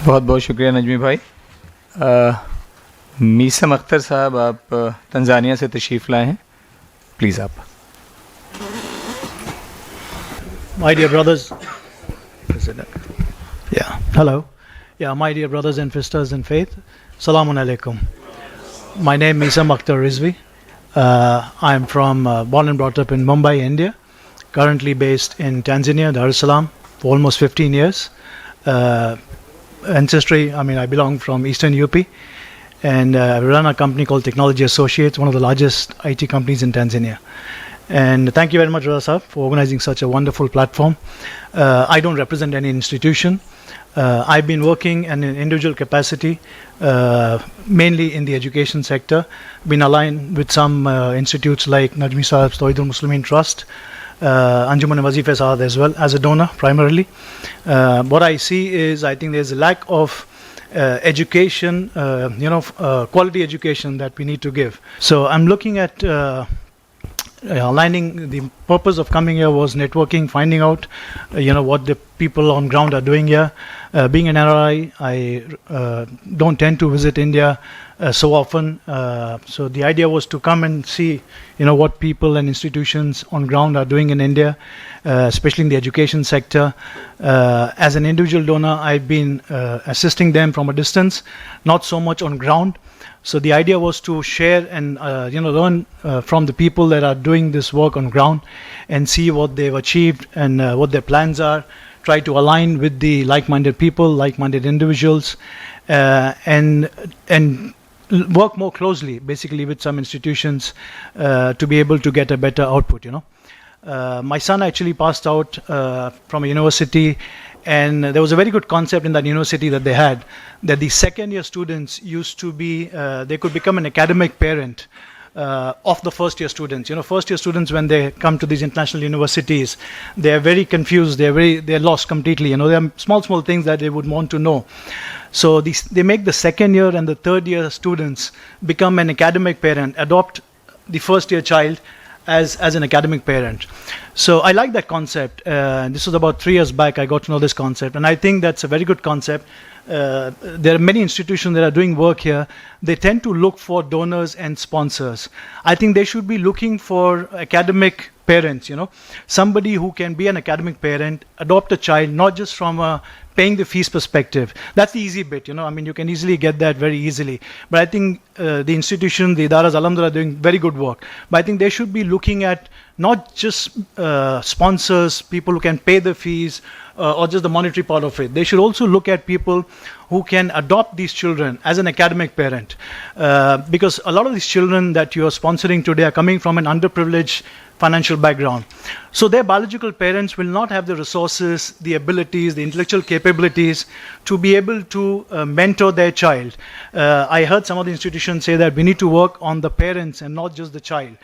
बहुत बहुत शुक्रिया नजमी भाई। मीसम अख्तर साहब, आप तंजानिया से तशरीफ़ लाए हैं, प्लीज़ आप। My dear brothers, hello. My dear brothers and sisters in faith, Salamun Alaikum. My name is Misam Akhtar Rizvi. I am from, born and brought up in Mumbai, India. Currently based in Tanzania, Dar es Salaam, for almost 15 years. Ancestry, I belong from Eastern UP. And I run a company called Technology Associates, one of the largest IT companies in Tanzania. And thank you very much, Raza Saab, for organizing such a wonderful platform. I don't represent any institution. I've been working in an individual capacity, mainly in the education sector. Been aligned with some institutes like Najmi Saab's Tawheedul Muslimin Trust, Anjuman Wazifa Saad as well, as a donor primarily. What I see is, I think there's a lack of education, quality education that we need to give. So I'm looking at aligning. The purpose of coming here was networking, finding out what the people on ground are doing here. Being an NRI, I don't tend to visit India so often, so the idea was to come and see what people and institutions on ground are doing in India, especially in the education sector. As an individual donor, I've been assisting them from a distance, not so much on ground. So the idea was to share and learn from the people that are doing this work on ground and see what they've achieved and what their plans are. Try to align with the like-minded people, like-minded individuals, and work more closely, basically, with some institutions to be able to get a better output. My son actually passed out from a university, and there was a very good concept in that university that they had, that the second-year students used to be, they could become an academic parent of the first-year students. First-year students, when they come to these international universities, they are very confused. They're lost completely. There are small things that they would want to know. So they make the second-year and the third-year students become an academic parent, adopt the first-year child as an academic parent. So I like that concept. This was about 3 years back I got to know this concept, and I think that's a very good concept. There are many institutions that are doing work here. They tend to look for donors and sponsors. I think they should be looking for academic parents, somebody who can be an academic parent, adopt a child, not just from a paying the fees perspective. That's the easy bit, you can easily get that very easily. But I think the institution, the Idaras, alhamdulillah, are doing very good work. But I think they should be looking at not just sponsors, people who can pay the fees, or just the monetary part of it. They should also look at people who can adopt these children as an academic parent. Because a lot of these children that you are sponsoring today are coming from an underprivileged financial background. So their biological parents will not have the resources, the abilities, the intellectual capabilities to be able to mentor their child. I heard some of the institutions say that we need to work on the parents and not just the child,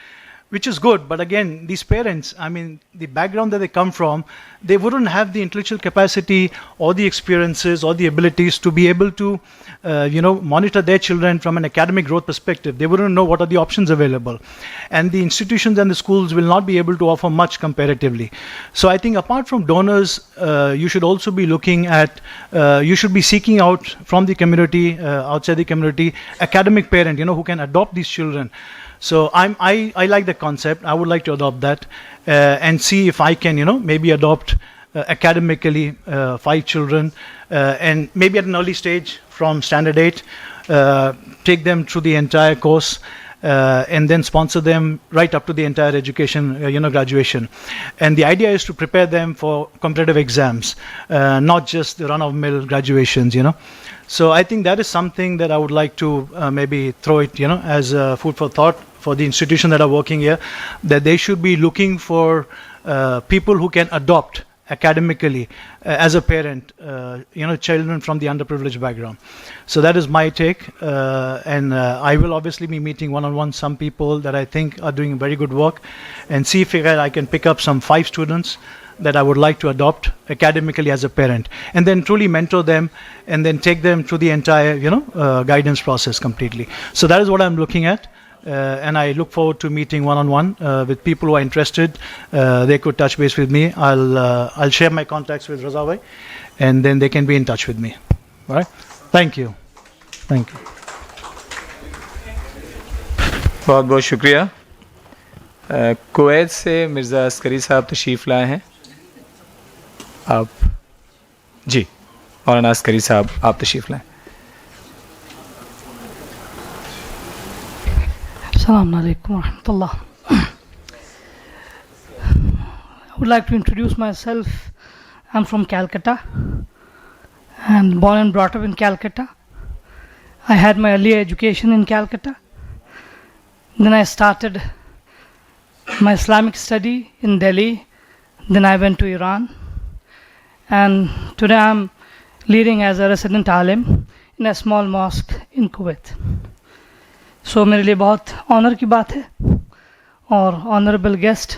which is good. But again, these parents, the background that they come from, they wouldn't have the intellectual capacity or the experiences or the abilities to be able to, monitor their children from an academic growth perspective. They wouldn't know what are the options available. And the institutions and the schools will not be able to offer much comparatively. So I think apart from donors, you should also be looking at, you should be seeking out from the community, outside the community, academic parent, who can adopt these children. So I like the concept. I would like to adopt that and see if I can, maybe adopt academically 5 children and maybe at an early stage from standard 8, take them through the entire course and then sponsor them right up to the entire education, graduation. And the idea is to prepare them for competitive exams, not just the run-of-the-mill graduations, So I think that is something that I would like to maybe throw it, as food for thought for the institution that are working here, that they should be looking for people who can adopt academically as a parent, children from the underprivileged background. So that is my take, and I will obviously be meeting one-on-one some people that I think are doing very good work, and see if I can pick up some 5 students that I would like to adopt academically as a parent, and then truly mentor them, and then take them through the entire, guidance process completely. So that is what I'm looking at. And I look forward to meeting one-on-one with people who are interested. They could touch base with me. I'll share my contacts with Razawai, and then they can be in touch with me. Right? Thank you. Thank you. बहुत बहुत शुक्रिया। Kuwait से मिर्ज़ा अस्करी साहब तशरीफ़ लाए हैं। आप जी मौलाना अस्करी साहब आप तशरीफ़ लाएं। Assalamu alaikum wa rahmatullah. I would like to introduce myself. I'm from Calcutta and born and brought up in Calcutta. I had my early education in Calcutta. Then I started my Islamic study in Delhi. Then I went to Iran. And today I'm leading as a resident alim in a small mosque in Kuwait. So मेरे लिए बहुत honour की बात है और honourable guest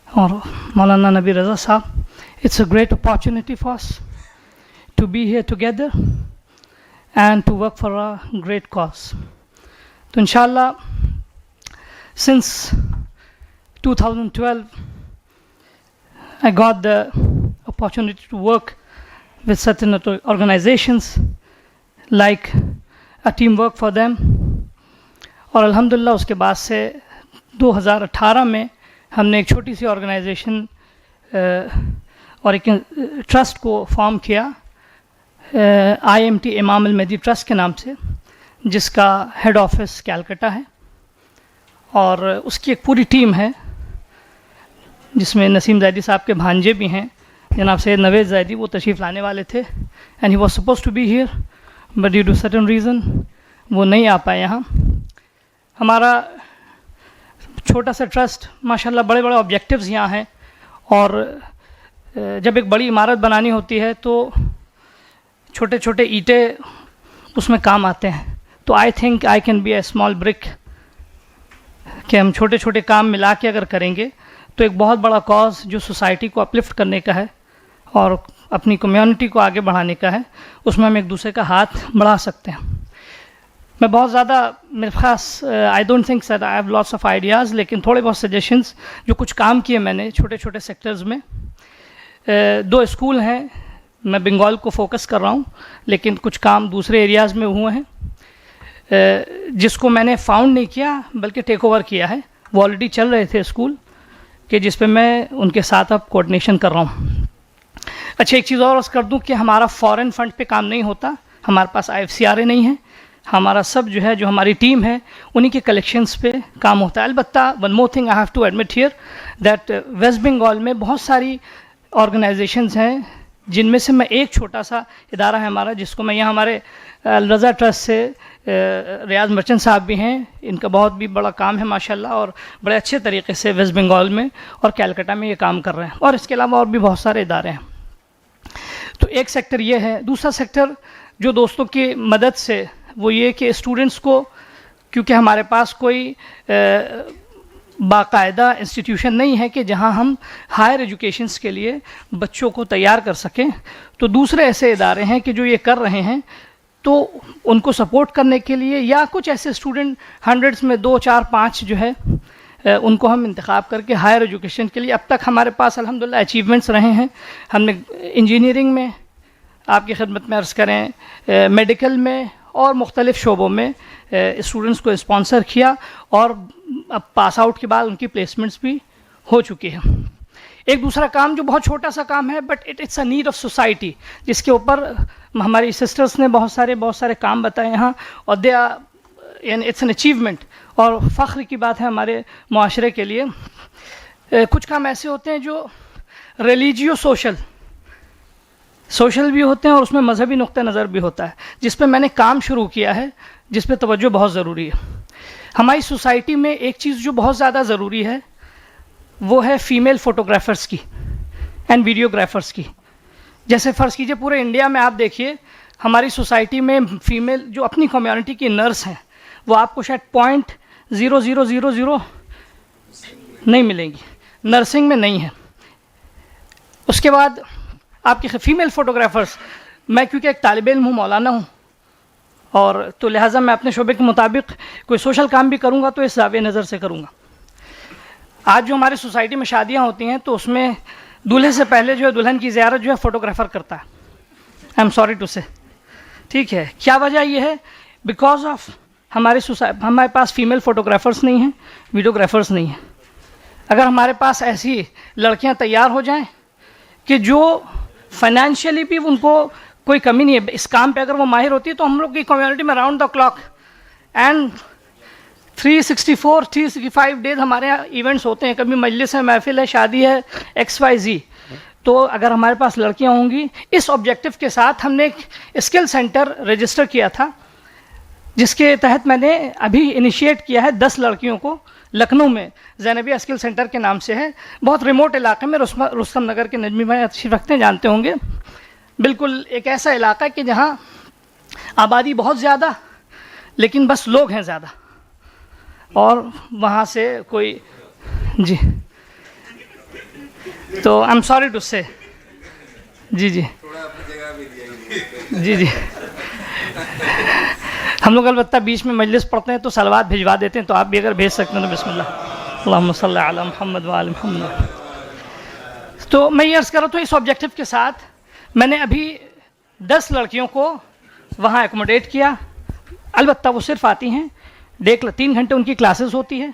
और मौलाना नबी रज़ा साहब, it's a great opportunity for us to be here together and to work for a great cause. तो इंशाल्लाह since 2012 I got the opportunity to work with certain organizations like a teamwork for them. और अल्हम्दुलिल्लाह उसके बाद से 2018 में हमने एक छोटी सी ऑर्गेनाइजेशन और एक ट्रस्ट को फॉर्म किया IMT इमाम अल-महदी ट्रस्ट के नाम से, जिसका हेड ऑफिस कैलकाटा है और उसकी एक पूरी टीम है जिसमें नसीम ज़ैदी साहब के भांजे भी हैं, जनाब सैयद नवेद ज़ैदी। वो तशरीफ़ लाने वाले थे and he was supposed to be here but due to certain reason वो नहीं आ पाए यहाँ। हमारा छोटा सा ट्रस्ट माशाल्लाह बड़े बड़े ऑब्जेक्टिव्स यहाँ हैं और जब एक बड़ी इमारत बनानी होती है तो छोटे छोटे ईंटें उसमें काम आते हैं। तो I think I can be A small brick कि हम छोटे छोटे काम मिला के अगर करेंगे तो एक बहुत बड़ा कॉज जो सोसाइटी को अपलिफ्ट करने का है और अपनी कम्युनिटी को आगे बढ़ाने का है, उसमें हम एक दूसरे का हाथ बढ़ा सकते हैं। मैं बहुत ज़्यादा मेरे पास I don't think sir I have lots of ideas, लेकिन थोड़े बहुत सजेशंस जो कुछ काम किए मैंने छोटे छोटे सेक्टर्स में। 2 स्कूल हैं, मैं बंगाल को फोकस कर रहा हूँ, लेकिन कुछ काम दूसरे एरियाज़ में हुए हैं जिसको मैंने फाउंड नहीं किया बल्कि टेक ओवर किया है। वो ऑलरेडी चल रहे थे स्कूल कि जिस पे मैं उनके साथ अब कोऑर्डिनेशन कर रहा हूँ। अच्छा, एक चीज़ और अर्ज़ कर दूँ कि हमारा फॉरेन फंड पे काम नहीं होता, हमारे पास IFCRA नहीं है, हमारा सब जो है जो हमारी टीम है उन्हीं के कलेक्शंस पे काम होता है। अलबत्ता one more thing I have to admit here that West Bengal में बहुत सारी ऑर्गेनाइजेशंस हैं जिनमें से मैं एक छोटा सा इदारा है हमारा, जिसको मैं यहाँ हमारे रज़ा ट्रस्ट से रियाज मर्चेंट साहब भी हैं, इनका बहुत भी बड़ा काम है माशाल्लाह और बड़े अच्छे तरीके से वेस्ट बंगाल में और कैलकाटा में ये काम कर रहे हैं। और इसके अलावा और भी बहुत सारे इदारे हैं। तो एक सेक्टर ये है। दूसरा सेक्टर जो दोस्तों की मदद से वो ये कि स्टूडेंट्स को, क्योंकि हमारे पास कोई बाकायदा इंस्टीट्यूशन नहीं है कि जहां हम हायर एजुकेशंस के लिए बच्चों को तैयार कर सकें, तो दूसरे ऐसे इदारे हैं कि जो ये कर रहे हैं, तो उनको सपोर्ट करने के लिए या कुछ ऐसे स्टूडेंट हंड्रेड्स में 2, 4, 5 जो है उनको हम इंतखाब करके हायर एजुकेशन के लिए, अब तक हमारे पास अल्हम्दुलिल्लाह अचीवमेंट्स रहे हैं। हमने इंजीनियरिंग में आपकी खिदमत में अर्ज़ करें, मेडिकल में और मुख्तलिफ़ शोबों में स्टूडेंट्स को स्पॉन्सर किया और अब पास आउट के बाद उनकी प्लेसमेंट्स भी हो चुकी है। एक दूसरा काम जो बहुत छोटा सा काम है but it's a need of society, जिसके ऊपर हमारी सिस्टर्स ने बहुत सारे काम बताए यहाँ और दे आर यानी इट्स एन अचीवमेंट और फ़ख्र की बात है हमारे मुआशरे के लिए। कुछ काम ऐसे होते हैं जो रिलीजियो सोशल भी होते हैं और उसमें मजहबी नुक्ता नज़र भी होता है, जिस पे मैंने काम शुरू किया है, जिस पे तवज्जो बहुत ज़रूरी है। हमारी सोसाइटी में एक चीज़ जो बहुत ज़्यादा ज़रूरी है वो है फ़ीमेल फ़ोटोग्राफ़र्स की एंड वीडियोग्राफ़र्स की। जैसे फ़र्ज़ कीजिए पूरे इंडिया में आप देखिए हमारी सोसाइटी में फ़ीमेल जो अपनी कम्युनिटी की नर्स हैं वो आपको शायद 0.0000 नहीं मिलेंगी, नर्सिंग में नहीं है। उसके बाद आपके फ़ीमेल फ़ोटोग्राफ़र्स, मैं क्योंकि एक तालिब इल्म हूँ, मौलाना हूँ, और तो लिहाजा मैं अपने शोबे के मुताबिक कोई सोशल काम भी करूँगा तो इस ज़ाविये नज़र से करूँगा। आज जो हमारे सोसाइटी में शादियाँ होती हैं तो उसमें दूल्हे से पहले जो है दुल्हन की ज़ियारत जो है फ़ोटोग्राफ़र करता है। आई एम सॉरी टू से, ठीक है, क्या वजह ये है? बिकॉज ऑफ हमारे पास फीमेल फोटोग्राफर्स नहीं हैं, वीडियोग्राफर्स नहीं हैं। अगर हमारे पास ऐसी लड़कियां तैयार हो जाएं कि जो फाइनेंशियली भी उनको कोई कमी नहीं है, इस काम पे अगर वो माहिर होती है, तो हम लोग की कम्युनिटी में round the clock and 365 days हमारे यहाँ इवेंट्स होते हैं। कभी मजलिस है, महफिल है, शादी है, XYZ। तो अगर हमारे पास लड़कियां होंगी, इस ऑब्जेक्टिव के साथ हमने एक स्किल सेंटर रजिस्टर किया था, जिसके तहत मैंने अभी इनिशिएट किया है 10 लड़कियों को लखनऊ में, ज़ैनबिया स्किल सेंटर के नाम से है। बहुत रिमोट इलाके में, रुस्तम नगर के नजमी भाई तशरीफ रखते हैं, जानते होंगे। बिल्कुल एक ऐसा इलाका है कि जहाँ आबादी बहुत ज़्यादा, लेकिन बस लोग हैं ज़्यादा, और वहाँ से कोई जी, तो आई एम सॉरी टू से जी जी जी जी हम लोग अलबत्ता बीच में मजलिस पढ़ते हैं तो सलवात भिजवा देते हैं, तो आप भी अगर भेज सकते हैं तो बिस्मिल्लाह, अल्लाहुम्मा सल्ली अला मुहम्मद व आले मुहम्मद। तो मैं ये अर्ज़ कर रहा था, इस ऑब्जेक्टिव के साथ मैंने अभी 10 लड़कियों को वहाँ एकोमोडेट किया। अलबत्ता वो सिर्फ आती हैं, 3 घंटे उनकी क्लासेस होती है।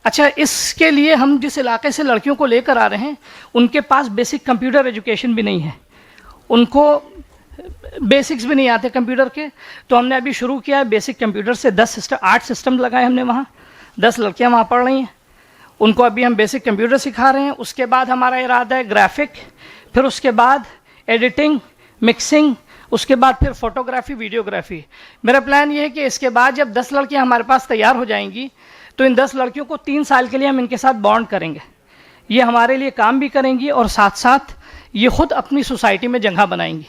अच्छा, इसके लिए हम जिस इलाके से लड़कियों को लेकर आ रहे हैं, उनके पास बेसिक कंप्यूटर एजुकेशन भी नहीं है, उनको बेसिक्स भी नहीं आते कंप्यूटर के। तो हमने अभी शुरू किया है बेसिक कंप्यूटर से 8 सिस्टम लगाए हमने वहाँ। 10 लड़कियाँ वहाँ पढ़ रही हैं, उनको अभी हम बेसिक कंप्यूटर सिखा रहे हैं। उसके बाद हमारा इरादा है ग्राफिक, फिर उसके बाद एडिटिंग, मिक्सिंग, उसके बाद फिर फोटोग्राफी, वीडियोग्राफी। मेरा प्लान ये है कि इसके बाद जब 10 लड़कियाँ हमारे पास तैयार हो जाएंगी, तो इन 10 लड़कियों को 3 साल के लिए हम इनके साथ बॉन्ड करेंगे। ये हमारे लिए काम भी करेंगी और साथ साथ ये खुद अपनी सोसाइटी में जगह बनाएंगी।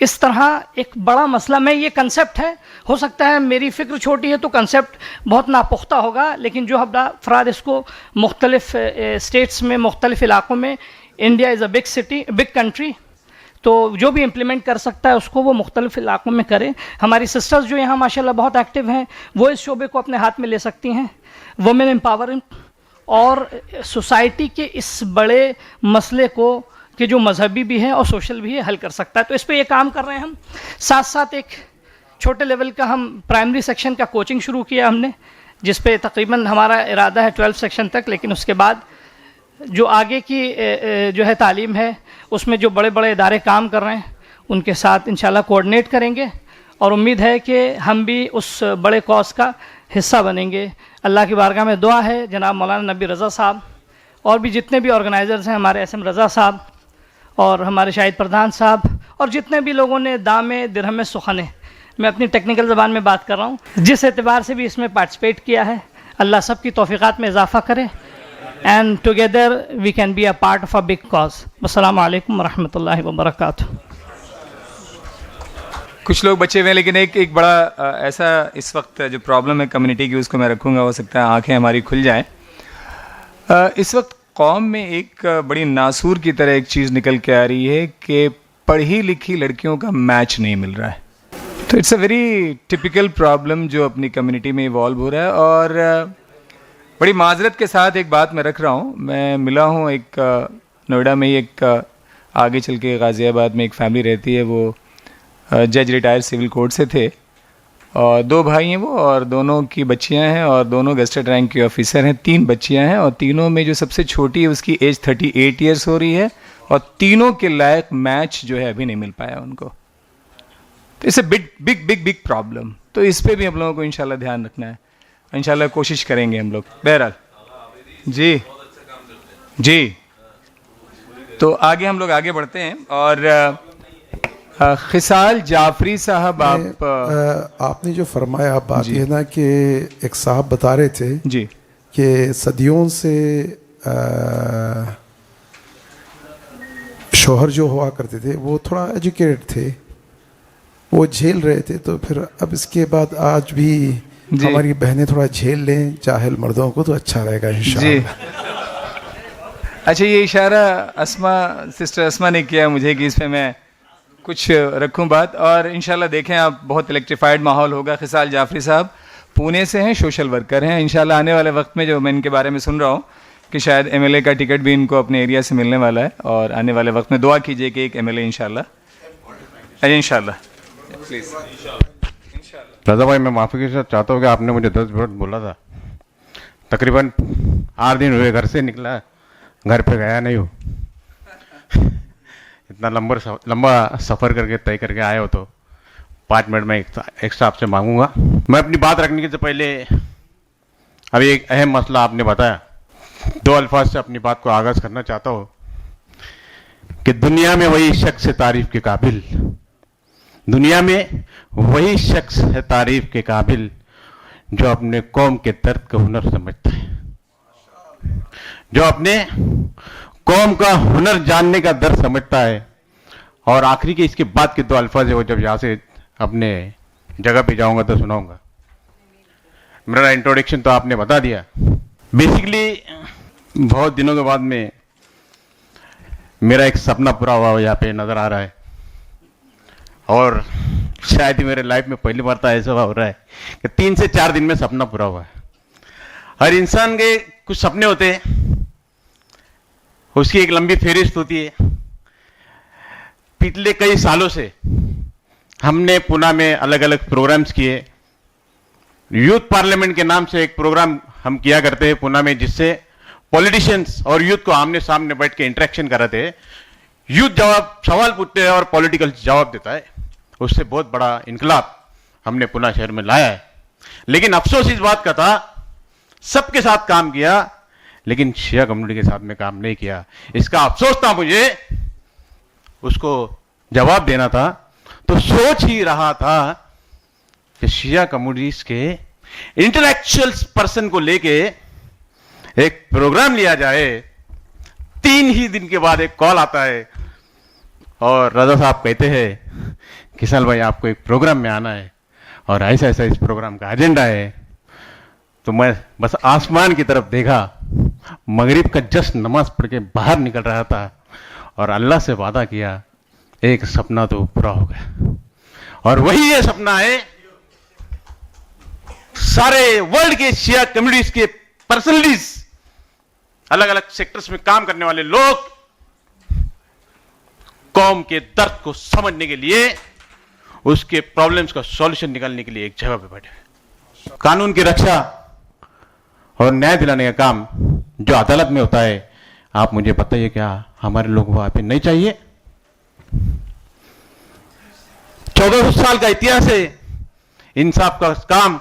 इस तरह एक बड़ा मसला, मैं ये कंसेप्ट है, हो सकता है मेरी फ़िक्र छोटी है तो कंसेप्ट बहुत नापुख्ता होगा, लेकिन जो अफराद इसको मुख्तलिफ स्टेट्स में, मुख्तलिफ इलाकों में, India is a big city, big country, तो जो भी इम्प्लीमेंट कर सकता है उसको वो मुख्तलिफ इलाकों में करे। हमारी सिस्टर्स जो यहाँ माशाल्लाह बहुत एक्टिव हैं, वो इस शोबे को अपने हाथ में ले सकती हैं। वुमेन एम्पावरिंग और सोसाइटी के इस बड़े मसले को, कि जो मजहबी भी है और सोशल भी है, हल कर सकता है। तो इस पे ये काम कर रहे हैं हम। साथ साथ एक छोटे लेवल का हम प्राइमरी सेक्शन का कोचिंग शुरू किया हमने, जिस पे तकरीबन हमारा इरादा है 12 सेक्शन तक, लेकिन उसके बाद जो आगे की जो है तालीम है, उसमें जो बड़े बड़े इदारे काम कर रहे हैं उनके साथ इंशाल्लाह कोऑर्डिनेट करेंगे, और उम्मीद है कि हम भी उस बड़े कॉज का हिस्सा बनेंगे। अल्लाह की बारगाह में दुआ है जनाब मौलाना नबी रज़ा साहब और भी जितने भी ऑर्गेनाइज़र्स हैं, हमारे SM रज़ा साहब और हमारे शाहिद प्रधान साहब, और जितने भी लोगों ने दामे दिरहम सुखने, मैं अपनी टेक्निकल ज़बान में बात कर रहा हूँ, जिस एतबार से भी इसमें पार्टिसिपेट किया है, अल्लाह सब की तौफ़ीक़ात में इजाफ़ा करे, and together we can be a part of a big cause. अस्सलामु अलैकुम रहमतुल्लाहि व बरकातुहू। कुछ लोग बचे हुए हैं, लेकिन एक बड़ा ऐसा इस वक्त जो प्रॉब्लम है कम्युनिटी की, उसको मैं रखूँगा, हो सकता है आँखें हमारी खुल जाएँ। इस वक्त कौम में एक बड़ी नासूर की तरह एक चीज़ निकल के आ रही है कि पढ़ी लिखी लड़कियों का मैच नहीं मिल रहा है। तो it's a very typical problem जो अपनी कम्युनिटी में इवॉल्व हो रहा है। और बड़ी माजरत के साथ एक बात मैं रख रहा हूँ, मैं मिला हूँ एक नोएडा में ही एक आगे चल के गाज़ियाबाद में एक फैमिली रहती है, वो जज रिटायर सिविल कोर्ट से थे, और 2 भाई हैं वो, और दोनों की बच्चियां हैं, और दोनों गेस्टेड रैंक के ऑफिसर हैं। 3 बच्चियां हैं, और तीनों में जो सबसे छोटी है उसकी एज 38 ईयर्स हो रही है, और तीनों के लायक मैच जो है अभी नहीं मिल पाया उनको। तो it's a big big big big problem. तो इस पे भी हम लोगों को इंशाल्लाह ध्यान रखना है, इंशाल्लाह कोशिश करेंगे हम लोग। बहरहाल जी जी, तो आगे हम लोग आगे बढ़ते हैं। और खिसाल जाफरी साहब, आपने जो फरमाया बात ये ना कि एक साहब बता रहे थे जी कि सदियों से शोहर जो हुआ करते थे वो थोड़ा एजुकेटेड थे, वो झेल रहे थे, तो फिर अब इसके बाद आज भी हमारी बहनें थोड़ा झेल लें जाहिल मर्दों को तो अच्छा रहेगा इंशाअल्लाह। अच्छा, ये इशारा सिस्टर अस्मा ने किया मुझे कि इस पे मैं कुछ रखूं बात, और इंशाल्लाह देखें आप, बहुत इलेक्ट्रीफाइड माहौल होगा। खिसाल जाफरी साहब पुणे से हैं, सोशल वर्कर हैं। इंशाल्लाह आने वाले वक्त में, जो मैं इनके बारे में सुन रहा हूँ कि शायद MLA का टिकट भी इनको अपने एरिया से मिलने वाला है, और आने वाले वक्त में दुआ कीजिए कि एक MLA इंशाल्लाह। प्लीज। रजा भाई, मैं माफ़ी के साथ चाहता हूँ कि आपने मुझे 10 मिनट बोला था। तकरीबन 8 दिन हुए घर से निकला, घर पे गया नहीं हूँ। इतना लंबा सफ़र करके तय करके आए हो तो 5 मिनट में एक्स्ट्रा आपसे मांगूंगा। मैं अपनी बात रखने से पहले अभी एक अहम मसला आपने बताया, 2 अल्फाज से अपनी बात को आगाज़ करना चाहता हूँ कि दुनिया में वही शख्स है तारीफ के काबिल, दुनिया में वही शख्स है तारीफ के काबिल जो अपने कौम के दर्द का हुनर समझता है, जो अपने कौम का हुनर जानने का दर्द समझता है। और आखिरी के इसके बाद के 2 अल्फाज है वो जब यहाँ से अपने जगह पे जाऊंगा तो सुनाऊंगा। मेरा इंट्रोडक्शन तो आपने बता दिया। बेसिकली बहुत दिनों के बाद में मेरा एक सपना पूरा हुआ यहाँ पे नजर आ रहा है, और शायद ही मेरे लाइफ में पहली बार तो ऐसा हो रहा है कि 3 से 4 दिन में सपना पूरा हुआ है। हर इंसान के कुछ सपने होते हैं, उसकी एक लंबी फेहरिस्त होती है। पिछले कई सालों से हमने पुणे में अलग अलग प्रोग्राम्स किए। यूथ पार्लियामेंट के नाम से एक प्रोग्राम हम किया करते हैं पुणे में, जिससे पॉलिटिशियंस और यूथ को आमने सामने बैठ के इंटरेक्शन कराते हैं। यूथ सवाल पूछते हैं और पॉलिटिकल जवाब देता है। उससे बहुत बड़ा इनकलाब हमने पुणे शहर में लाया है। लेकिन अफसोस इस बात का था, सबके साथ काम किया लेकिन शिया कम्युनिटी के साथ में काम नहीं किया। इसका अफसोस था मुझे, उसको जवाब देना था। तो सोच ही रहा था कि शिया कम्युनिटीज के इंटेलेक्चुअल पर्सन को लेके एक प्रोग्राम लिया जाए। 3 ही दिन के बाद एक कॉल आता है और रजा साहब कहते हैं किशन भाई आपको एक प्रोग्राम में आना है और ऐसा ऐसा इस प्रोग्राम का एजेंडा है। तो मैं बस आसमान की तरफ देखा, मगरिब का जस्ट नमाज पढ़ के बाहर निकल रहा था और अल्लाह से वादा किया एक सपना तो पूरा हो गया। और वही ये सपना है, सारे वर्ल्ड के शिया कम्युनिटीज के पर्सनलिटीज, अलग अलग सेक्टर्स में काम करने वाले लोग कौम के दर्द को समझने के लिए, उसके प्रॉब्लम्स का सॉल्यूशन निकालने के लिए एक जगह पे बैठे। कानून की रक्षा और न्याय दिलाने का काम जो अदालत में होता है, आप मुझे बताइए क्या हमारे लोग वहां पे नहीं चाहिए? 1400 साल का इतिहास है। इंसाफ का काम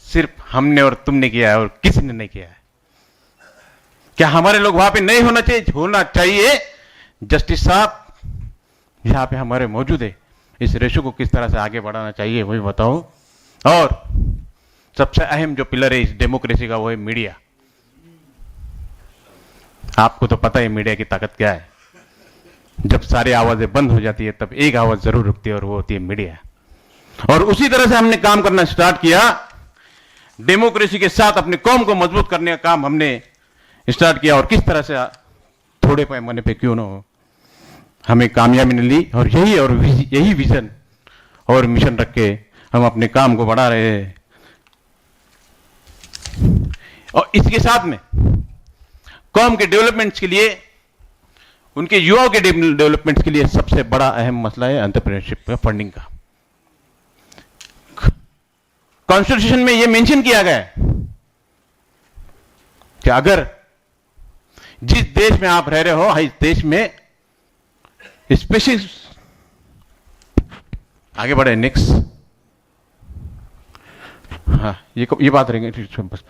सिर्फ हमने और तुमने किया है और किसी ने नहीं किया है। क्या हमारे लोग वहां पे नहीं होना चाहिए? होना चाहिए। जस्टिस साहब यहां पे हमारे मौजूद है, इस रेशो को किस तरह से आगे बढ़ाना चाहिए वही बताओ। और सबसे अहम जो पिलर है इस डेमोक्रेसी का वो है मीडिया। आपको तो पता है मीडिया की ताकत क्या है। जब सारी आवाजें बंद हो जाती है तब एक आवाज जरूर रुकती है और वो होती है मीडिया। और उसी तरह से हमने काम करना स्टार्ट किया। डेमोक्रेसी के साथ अपने कौम को मजबूत करने का काम हमने स्टार्ट किया। और किस तरह से थोड़े पैमाने पे क्यों ना हो हमें कामयाबी मिली। और यही विजन और मिशन रख के हम अपने काम को बढ़ा रहे हैं। और इसके साथ में कौम के डेवलपमेंट्स के लिए, उनके युवाओं के डेवलपमेंट्स के लिए सबसे बड़ा अहम मसला है एंटरप्रेन्योरशिप का फंडिंग का। कॉन्स्टिट्यूशन में यह मेंशन किया गया है कि अगर जिस देश में आप रह रहे हो, इस देश में स्पेशल आगे बढ़े नेक्स्ट। हाँ, ये बात रहेंगे बस।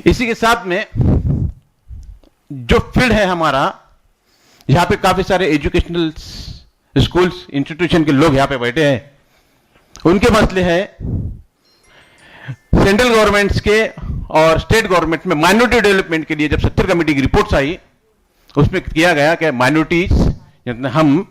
इसी के साथ में जो फील्ड है हमारा, यहां पे काफी सारे एजुकेशनल स्कूल्स इंस्टीट्यूशन के लोग यहां पे बैठे हैं। उनके मसले हैं सेंट्रल गवर्नमेंट्स के और स्टेट गवर्नमेंट में माइनॉरिटी डेवलपमेंट के लिए जब 70 कमेटी की रिपोर्ट्स आई, उसमें किया गया कि माइनॉरिटीज हम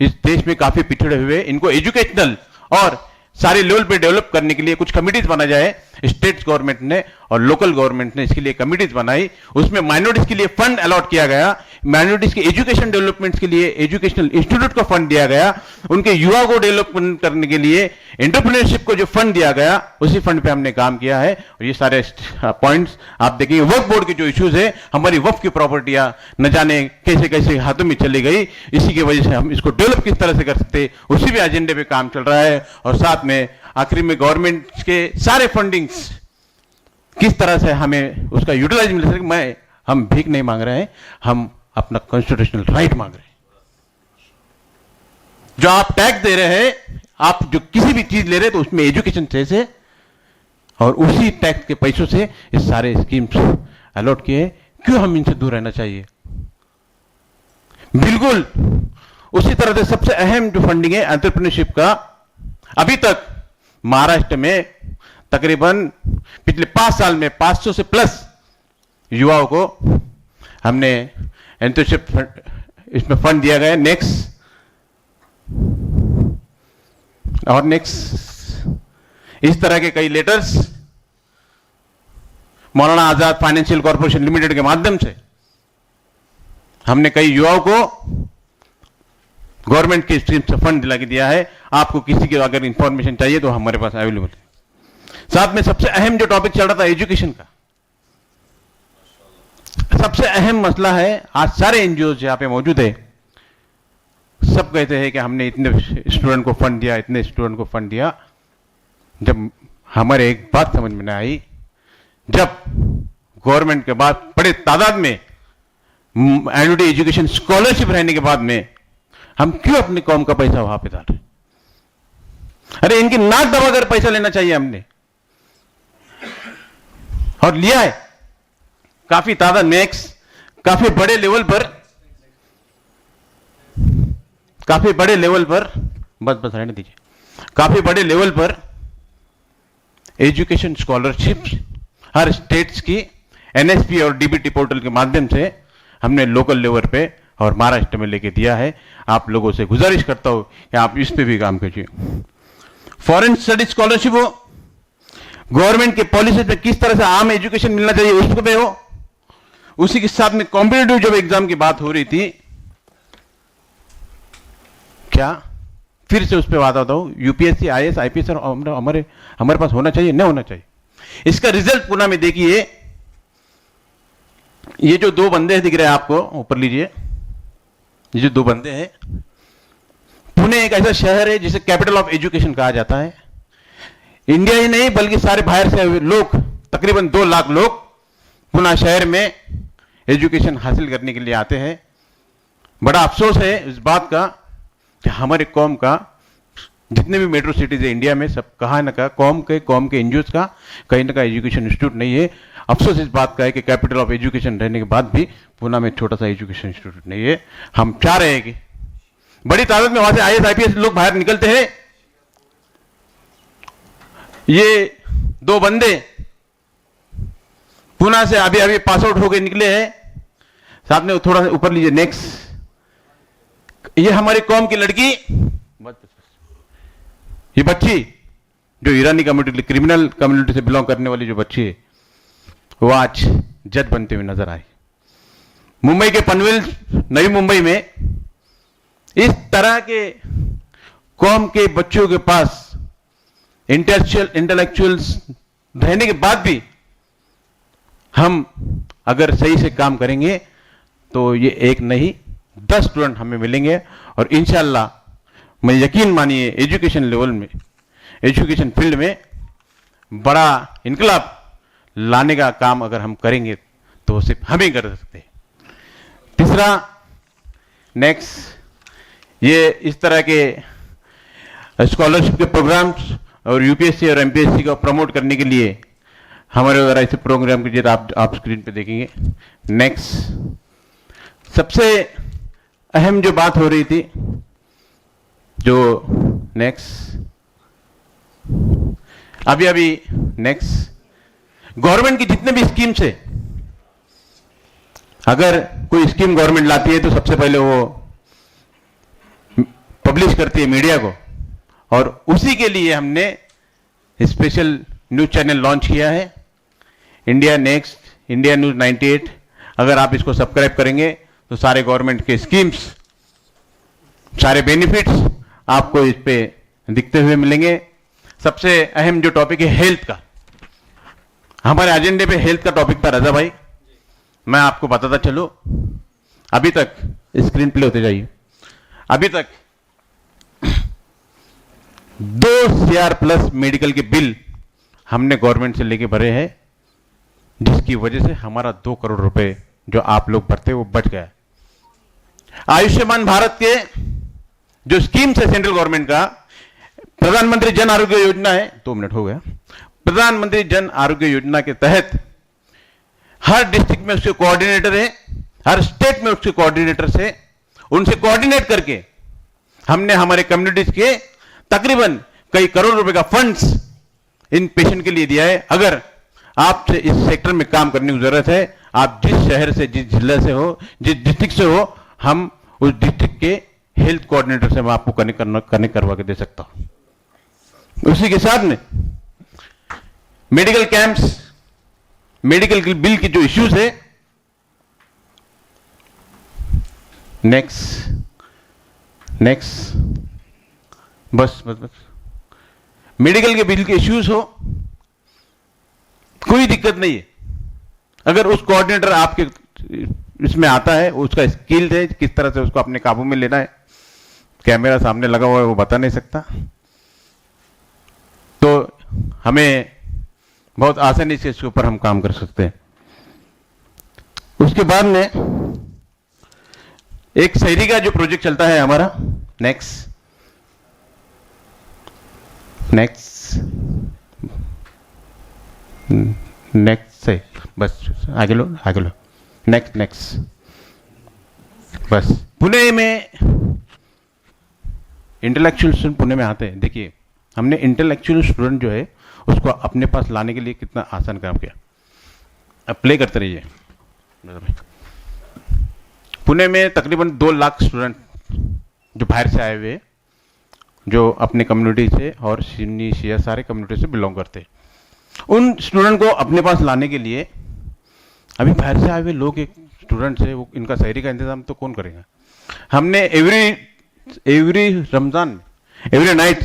इस देश में काफी पिछड़े हुए, इनको एजुकेशनल और सारे लेवल पे डेवलप करने के लिए कुछ कमिटीज बना जाए। स्टेट गवर्नमेंट ने और लोकल गवर्नमेंट ने इसके लिए कमिटीज बनाई, उसमें माइनॉरिटीज के लिए फंड अलॉट किया गया, माइनॉरिटीज के एजुकेशन डेवलपमेंट के लिए एजुकेशनल इंस्टीट्यूट को फंड दिया गया, उनके युवा को डेवलपमेंट करने के लिए एंटरप्रेन्योरशिप को जो फंड दिया गया उसी फंड पे हमने काम किया है। और ये सारे पॉइंट्स आप देखेंगे। वक्फ बोर्ड के जो इश्यूज है, हमारी वक्फ की प्रॉपर्टियां न जाने कैसे कैसे हाथों में चली गई, इसी की वजह से हम इसको डेवलप किस तरह से कर सकते, उसी भी एजेंडे पे काम चल रहा है। और साथ में आखिर में गवर्नमेंट के सारे फंडिंग्स किस तरह से हमें उसका यूटिलाइज मिल सके। हम भीख नहीं मांग रहे हैं, हम अपना कॉन्स्टिट्यूशनल राइट मांग रहे हैं। जो आप टैक्स दे रहे हैं, आप जो किसी भी चीज ले रहे हैं तो उसमें एजुकेशन से और उसी टैक्स के पैसों से ये सारे स्कीम्स अलॉट किए। क्यों हम इनसे दूर रहना चाहिए? बिल्कुल उसी तरह से सबसे अहम जो फंडिंग है एंटरप्रेन्योरशिप का, अभी तक महाराष्ट्र में तकरीबन पिछले 5 साल में 500 से प्लस युवाओं को हमने एंटरप्रेन्योरशिप इसमें फंड दिया गया। नेक्स्ट इस तरह के कई letters Maulana Azad financial corporation limited के माध्यम से हमने कई युवाओं को गवर्नमेंट की स्ट्रीम से फंड दिला के दिया है। आपको किसी की अगर इंफॉर्मेशन चाहिए तो हमारे पास अवेलेबल है। साथ में सबसे अहम जो टॉपिक चल रहा था एजुकेशन का, सबसे अहम मसला है। आज सारे एनजीओ यहां पे मौजूद है, सब कहते हैं कि हमने इतने स्टूडेंट को फंड दिया, इतने स्टूडेंट को फंड दिया। जब हमारे एक बात समझ में नहीं आई, जब गवर्नमेंट के बाद बड़े तादाद में माइनॉरिटी एजुकेशन स्कॉलरशिप रहने के बाद में हम क्यों अपनी कौम का पैसा वहां पे डाल रहे? अरे इनकी नाक दबाकर पैसा लेना चाहिए हमने, और लिया है काफी तादाद में, काफी बड़े लेवल पर बस रहने दीजिए, काफी बड़े लेवल पर एजुकेशन स्कॉलरशिप हर स्टेट्स की एनएसपी और डीबीटी पोर्टल के माध्यम से हमने लोकल लेवल पे और महाराष्ट्र में लेके दिया है। आप लोगों से गुजारिश करता हूं कि आप इस पे भी काम कीजिए। फॉरेन स्टडी स्कॉलरशिप हो, गवर्नमेंट के पॉलिसी में किस तरह से आम एजुकेशन मिलना चाहिए उसको पे हो, उसी के साथ में कॉम्पिटिटिव जब एग्जाम की बात हो रही थी, क्या फिर से उस पर बात आता हूं, यूपीएससी आईएएस आईपीएस हमारे पास होना चाहिए, नहीं होना चाहिए। इसका रिजल्ट पुणे में देखिए, ये जो 2 बंदे दिख रहे हैं आपको, ऊपर लीजिए, ये जो 2 बंदे हैं, पुणे एक ऐसा शहर है जिसे कैपिटल ऑफ एजुकेशन कहा जाता है। इंडिया ही नहीं बल्कि सारे बाहर से लोग, तकरीबन 2 लाख लोग पुणे शहर में एजुकेशन हासिल करने के लिए आते हैं। बड़ा अफसोस है इस बात का कि हमारे कौम का जितने भी मेट्रो सिटीज है इंडिया में, सब कहाँ न कहाँ कौम के एनजीओज का कहीं ना कहीं एजुकेशन इंस्टीट्यूट नहीं है। अफसोस इस बात का है कि कैपिटल ऑफ एजुकेशन रहने के बाद भी पुणे में छोटा सा एजुकेशन इंस्टीट्यूट नहीं है। हम चाह रहे हैं कि बड़ी तादाद में वहां से आईएएस आईपीएस लोग बाहर निकलते हैं। ये 2 बंदे पुणे से अभी पास आउट होकर निकले हैं। साथ में थोड़ा ऊपर लीजिए, नेक्स्ट, ये हमारी कौम की लड़की, ये बच्ची जो ईरानी कम्युनिटी, क्रिमिनल कम्युनिटी से बिलोंग करने वाली जो बच्ची है, वो आज जज बनते हुए नजर आई। मुंबई के पनवेल, नई मुंबई में इस तरह के कौम के बच्चों के पास इंटेलेक्चुअल्स रहने के बाद भी हम अगर सही से काम करेंगे तो ये एक नहीं 10 स्टूडेंट हमें मिलेंगे। और इंशाल्लाह मैं यकीन मानिए एजुकेशन लेवल में, एजुकेशन फील्ड में बड़ा इनकलाब लाने का काम अगर हम करेंगे तो वो सिर्फ हम ही कर सकते हैं। तीसरा, नेक्स्ट, ये इस तरह के स्कॉलरशिप के प्रोग्राम्स और यूपीएससी और एमपीएससी को प्रमोट करने के लिए हमारे वगैरह ऐसे प्रोग्राम की आप स्क्रीन पे देखेंगे। नेक्स्ट, सबसे अहम जो बात हो रही थी, जो नेक्स्ट, अभी नेक्स्ट, गवर्नमेंट की जितने भी स्कीम्स है, अगर कोई स्कीम गवर्नमेंट लाती है तो सबसे पहले वो पब्लिश करती है मीडिया को, और उसी के लिए हमने स्पेशल न्यूज चैनल लॉन्च किया है, इंडिया नेक्स्ट, इंडिया न्यूज 98। अगर आप इसको सब्सक्राइब करेंगे तो सारे गवर्नमेंट के स्कीम्स, सारे बेनिफिट्स आपको इस पे दिखते हुए मिलेंगे। सबसे अहम जो टॉपिक है हेल्थ का, हमारे एजेंडे पे हेल्थ का टॉपिक था। रजा भाई, मैं आपको बताता चलो, अभी तक स्क्रीन प्ले होते जाइए, अभी तक 2,000 प्लस मेडिकल के बिल हमने गवर्नमेंट से लेके भरे हैं, जिसकी वजह से हमारा 2 करोड़ रुपए जो आप लोग भरते वो बच गया। आयुष्मान भारत के जो स्कीम्स है सेंट्रल गवर्नमेंट का, प्रधानमंत्री जन आरोग्य योजना है, 2 मिनट हो गया, प्रधानमंत्री जन आरोग्य योजना के तहत हर डिस्ट्रिक्ट में उसके कोऑर्डिनेटर है, हर स्टेट में उसके कोऑर्डिनेटर से, उनसे कोऑर्डिनेट करके हमने हमारे कम्युनिटीज के तकरीबन कई करोड़ रुपए का फंड्स इन पेशेंट के लिए दिया है। अगर आपसे इस सेक्टर में काम करने की जरूरत है, आप जिस शहर से, जिस जिले से हो, जिस डिस्ट्रिक्ट से हो, हम उस डिस्ट्रिक्ट के हेल्थ कोऑर्डिनेटर से मैं आपको कनेक्ट करवा के दे सकता हूं। उसी के साथ में मेडिकल कैंप्स, मेडिकल बिल की जो इश्यूज है, नेक्स्ट बस मेडिकल के बिल के इश्यूज हो, कोई दिक्कत नहीं है। अगर उस कोऑर्डिनेटर आपके इसमें आता है, उसका स्किल है किस तरह से उसको अपने काबू में लेना है, कैमरा सामने लगा हुआ है वो बता नहीं सकता, तो हमें बहुत आसानी से इसके ऊपर हम काम कर सकते हैं। उसके बाद में एक शहरी का जो प्रोजेक्ट चलता है हमारा, नेक्स्ट से बस आगे लो, नेक्स्ट बस। पुणे में इंटेलेक्चुअल स्टूडेंट पुणे में आते हैं। देखिए, हमने इंटेलेक्चुअल स्टूडेंट जो है उसको अपने पास लाने के लिए कितना आसान काम किया। अब प्ले करते रहिए। पुणे में तकरीबन 2 लाख स्टूडेंट जो बाहर से आए हुए, जो अपने कम्युनिटी से और सुन्नी शिया सारे कम्युनिटी से बिलोंग करते, उन स्टूडेंट को अपने पास लाने के लिए अभी बाहर से आए हुए लोग, एक स्टूडेंट है, वो इनका शहरी का इंतजाम तो कौन करेगा। हमने every Ramzan, every night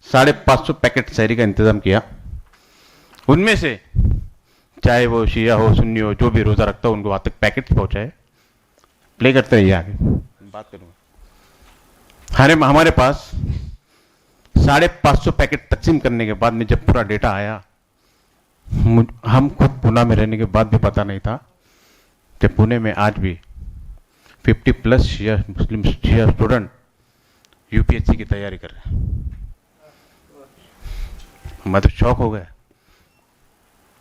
550 packet शहरी का इंतजाम किया। उनमें से चाहे वो शिया हो, सुन्नी हो, जो भी रोजा रखता हो, उनको वहां तक पैकेट पहुंचाए। प्ले करते रहिए, आगे बात करूंगा। हमारे पास 550 पैकेट तकसीम करने के बाद में जब पूरा डेटा आया, हम खुद पुणे में रहने के बाद भी पता नहीं था कि पुणे में आज भी 50 प्लस शिया मुस्लिम शिया स्टूडेंट यूपीएससी की तैयारी कर रहे हैं। मैं तो शौक हो गया,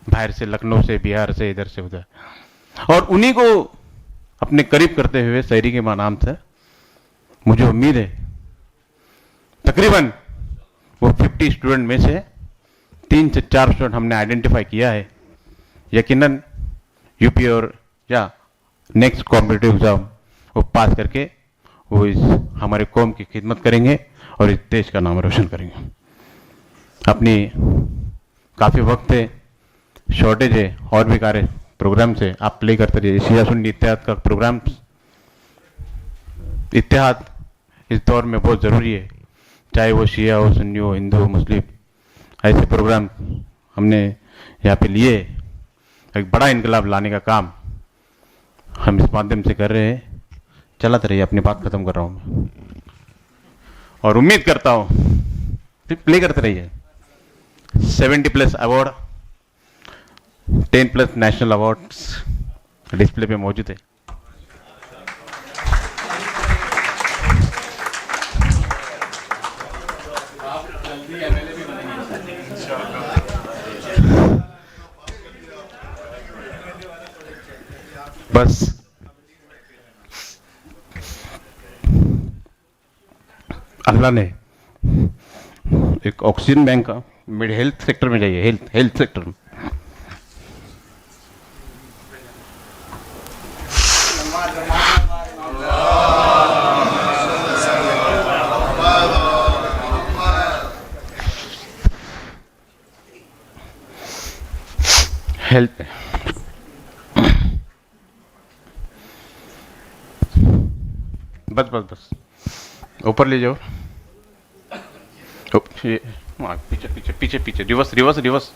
बाहर से, लखनऊ से, बिहार से, इधर से उधर, और उन्हीं को अपने करीब करते हुए शहरी के नाम से मुझे उम्मीद है तकरीबन वो 50 स्टूडेंट में से 3 से 4 स्टूडेंट हमने आइडेंटिफाई किया है। यकीनन यूपी और या नेक्स्ट कॉम्पिटिटिव एग्जाम वो पास करके वो इस हमारे कौम की खिदमत करेंगे और इस देश का नाम रोशन करेंगे। अपनी काफ़ी वक्त है, शॉर्टेज है, और भी कार्य प्रोग्राम से आप प्ले करते रहिए। शिया सुन्नी इत्तेहाद का प्रोग्राम, इत्तेहाद इस दौर में बहुत ज़रूरी है, चाहे वो शिया हो, सुन्नी हो, हिंदू हो, मुस्लिम। ऐसे प्रोग्राम हमने यहाँ पे लिए, एक बड़ा इनकलाब लाने का काम हम इस माध्यम से कर रहे हैं। चलाते रहिए, अपनी बात खत्म कर रहा हूँ मैं, और उम्मीद करता हूँ फिर प्ले करते रहिए। 70 plus award, 10 plus national awards display पे मौजूद है। बस अल्लाह ने एक ऑक्सीजन बैंक का मिड हेल्थ सेक्टर में जाइए, हेल्थ सेक्टर में हेल्थ बस बस बस ऊपर ले जाओ। पीछे पीछे पीछे पीछे रिवर्स रिवर्स रिवर्स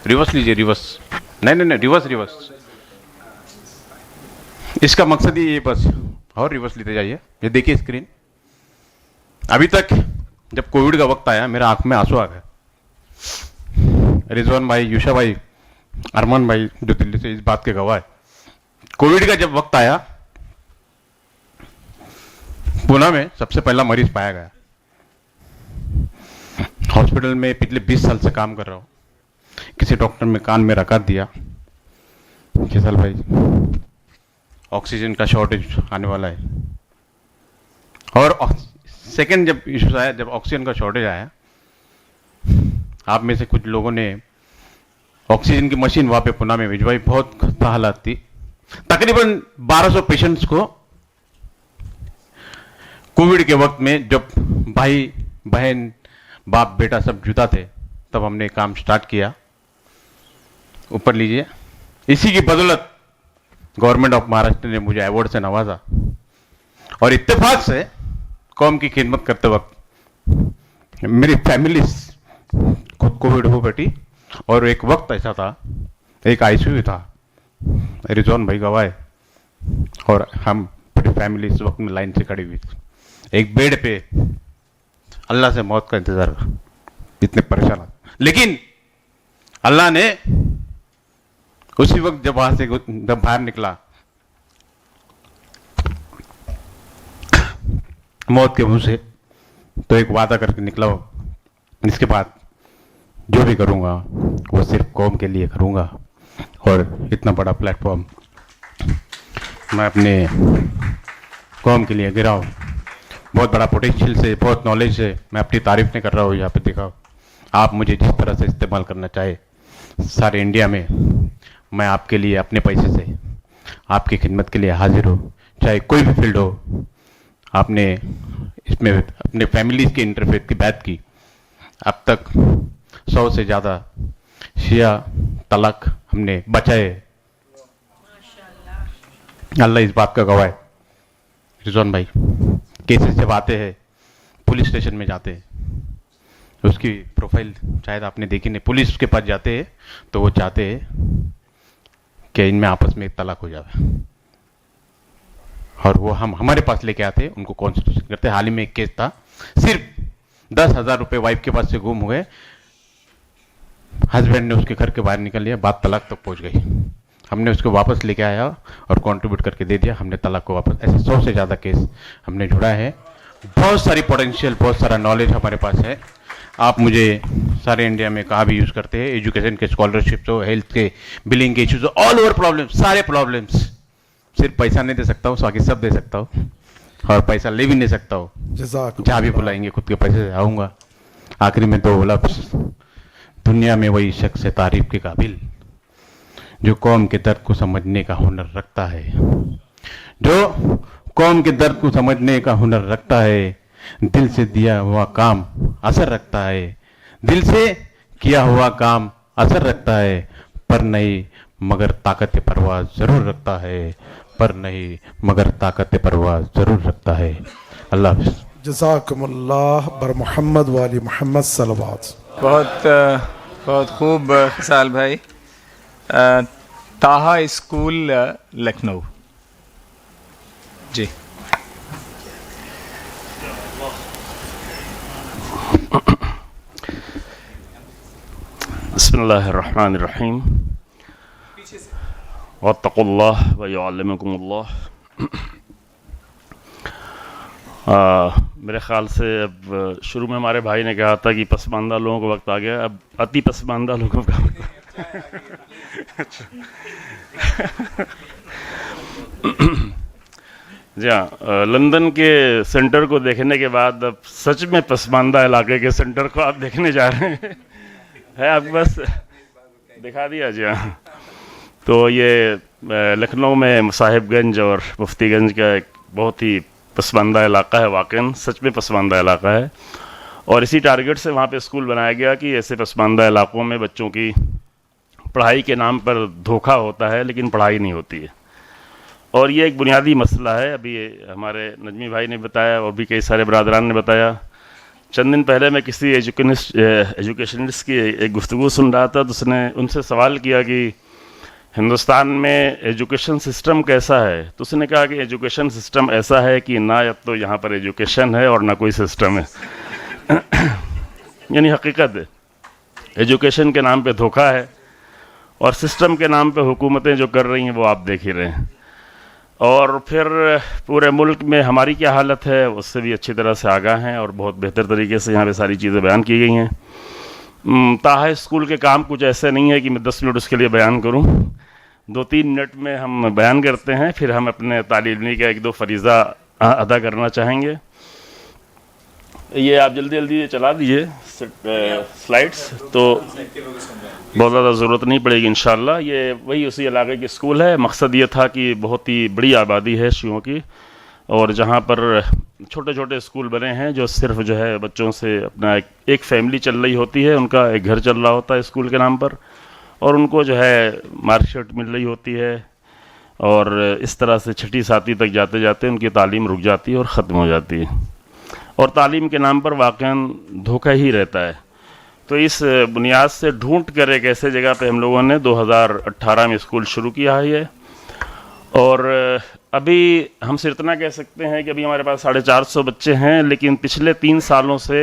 रिवर्स लीजिए रिवर्स। नहीं नहीं नहीं रिवर्स रिवर्स। इसका मकसद ही ये बस। और रिवर्स लेते जाइए। ये देखिए स्क्रीन। अभी तक जब कोविड का वक्त आया मेरा आंख में आंसू आ गया। रिजवान भाई, यूशा भाई, अरमान भाई जो दिल्ली से इस बात के गवाह है। कोविड का जब वक्त आया पुणे में सबसे पहला मरीज पाया गया। हॉस्पिटल में पिछले 20 साल से काम कर रहा हूं। किसी डॉक्टर में कान में रखा दिया कि साल भाई ऑक्सीजन का शॉर्टेज आने वाला है। और सेकंड जब इश्यूज आया, जब ऑक्सीजन का शॉर्टेज आया, आप में से कुछ लोगों ने ऑक्सीजन की मशीन वहां पे पुणे में भिजवाई। बहुत खस्ता हालात थी। तकरीबन 1200 पेशेंट्स को कोविड के वक्त में, जब भाई बहन बाप बेटा सब जुदा थे, तब हमने काम स्टार्ट किया। ऊपर लीजिए। इसी की बदौलत गवर्नमेंट ऑफ महाराष्ट्र ने मुझे अवार्ड से नवाजा। और इत्तेफाक से कौम की खिदमत करते वक्त मेरी फैमिली खुद कोविड हो बैठी। और एक वक्त ऐसा था, एक आईसीयू था, रिजवान भाई गवाह है, और हम पूरी फैमिली इस वक्त में लाइन से खड़ी हुई थी एक बेड पे, अल्लाह से मौत का इंतजार, इतने परेशान। लेकिन अल्लाह ने उसी वक्त जब वहां से जब बाहर निकला, मौत के मुंह से, तो एक वादा करके निकला हो, इसके बाद जो भी करूंगा वो सिर्फ कौम के लिए करूंगा। और इतना बड़ा प्लेटफॉर्म मैं अपने कौम के लिए गिराऊं। बहुत बड़ा पोटेंशियल से, बहुत नॉलेज से, मैं अपनी तारीफ नहीं कर रहा हूँ यहाँ पे, दिखाओ आप मुझे जिस तरह से इस्तेमाल करना चाहे सारे इंडिया में, मैं आपके लिए अपने पैसे से आपकी खिदमत के लिए हाजिर हूँ, चाहे कोई भी फील्ड हो। आपने इसमें अपने फैमिली के इंटरफेस की बात की। अब तक 100 से ज़्यादा शिया तलाक हमने बचाए। अल्लाह इस बात का गवाह है। रिजवान भाई केसेस जब आते हैं, पुलिस स्टेशन में जाते हैं, उसकी प्रोफाइल शायद आपने देखी नहीं, पुलिस के पास जाते हैं तो वो चाहते हैं कि इनमें आपस में तलाक हो जाए, और वो हम हमारे पास लेके आते हैं, उनको कॉन्स्टिट्यूशन करते हैं। हाल ही में एक केस था, सिर्फ 10,000 रुपये वाइफ के पास से गुम हो गए, हस्बैंड ने उसके घर के बाहर निकल लिया, बात तलाक तक पहुंच गई। हमने उसको वापस लेके आया और कंट्रीब्यूट करके दे दिया, हमने तलाक को वापस। ऐसे 100 से ज़्यादा केस हमने जुड़ा है। बहुत सारी पोटेंशियल, बहुत सारा नॉलेज हमारे पास है। आप मुझे सारे इंडिया में कहाँ भी यूज़ करते हैं, एजुकेशन के स्कॉलरशिप्स हो, हेल्थ के, बिलिंग के इश्यूज हो, ऑल ओवर प्रॉब्लम्स, सारे प्रॉब्लम्स। सिर्फ पैसा नहीं दे सकता हूँ, बाकी सब दे सकता हूँ, और पैसा ले भी नहीं सकता हूँ। जहाँ भी बुलाएंगे खुद के पैसे से आऊँगा। आखिरी में तो बोला, दुनिया में वही शख्स है तारीफ के काबिल जो कौम के दर्द को समझने का हुनर रखता है, जो कौम के दर्द को समझने का हुनर रखता है। दिल से दिया हुआ काम असर रखता है, दिल से किया हुआ काम असर रखता है, पर नहीं मगर ताकत परवाज जरूर रखता है, पर नहीं मगर ताकत परवाज जरूर रखता है। अल्लाह हाफ़िज़। जज़ाकुमुल्लाह बर मोहम्मद वाली मोहम्मद सलवात। बहुत खूब खसाल भाई। ताहा स्कूल लखनऊ जी। बिस्मिल्लाहिर्रहमानिर्रहीम वत्तक़ुल्लाह व युअल्लिमुकुमुल्लाह। मेरे ख़्याल से अब शुरू में हमारे भाई ने कहा था कि पसमानदा लोगों का वक्त आ गया, अब अति पसमानदा लोगों का वक्त। जी हाँ, लंदन के सेंटर को देखने के बाद अब सच में पसमानदा इलाके के सेंटर को आप देखने जा रहे हैं। है आपके पास दिखा दिया जी। हाँ, तो ये लखनऊ में साहिबगंज और मुफ्तीगंज का एक बहुत ही पसमानदा इलाका है, वाकई सच में पसमानदा इलाका है। और इसी टारगेट से वहाँ पे स्कूल बनाया गया कि ऐसे पसमानदा इलाकों में बच्चों की पढ़ाई के नाम पर धोखा होता है लेकिन पढ़ाई नहीं होती है, और ये एक बुनियादी मसला है। अभी हमारे नजमी भाई ने बताया और भी कई सारे बरादरान ने बताया। चंद दिन पहले मैं किसी एजुकेशनिस्ट की एक गुफ्तगू सुन रहा था, तो उसने उनसे सवाल किया कि हिंदुस्तान में एजुकेशन सिस्टम कैसा है। तो उसने कहा कि एजुकेशन सिस्टम ऐसा है कि ना तो यहाँ पर एजुकेशन है और ना कोई सिस्टम है। यानी हकीकत है, एजुकेशन के नाम पे धोखा है और सिस्टम के नाम पे हुकूमतें जो कर रही हैं वो आप देख ही रहे हैं। और फिर पूरे मुल्क में हमारी क्या हालत है उससे भी अच्छी तरह से आगाह हैं और बहुत बेहतर तरीके से यहाँ पे सारी चीज़ें बयान की गई हैं। ताहा स्कूल के काम कुछ ऐसे नहीं है कि मैं 10 मिनट उसके लिए बयान करूँ, 2-3 मिनट में हम बयान करते हैं, फिर हम अपने तालीमी का 1-2 फरीज़ा अदा करना चाहेंगे। ये आप जल्दी जल्दी चला दीजिए स्लाइड्स, तो बहुत ज़्यादा ज़रूरत नहीं पड़ेगी इंशाल्लाह। ये वही उसी इलाके की स्कूल है। मकसद ये था कि बहुत ही बड़ी आबादी है शियों की, और जहाँ पर छोटे छोटे स्कूल बने हैं जो सिर्फ जो है बच्चों से अपना एक फैमिली चल रही होती है, उनका एक घर चल रहा होता है स्कूल के नाम पर, और उनको जो है मार्कशीट मिल रही होती है, और इस तरह से 6ठी-7वीं तक जाते जाते उनकी तालीम रुक जाती है और ख़त्म हो जाती है, और तालीम के नाम पर वाक़ईन धोखा ही रहता है। तो इस बुनियाद से ढूंढ कर एक ऐसे जगह पे हम लोगों ने 2018 में स्कूल शुरू किया है, और अभी हम सिर्फ इतना कह सकते हैं कि अभी हमारे पास 450 बच्चे हैं, लेकिन पिछले 3 सालों से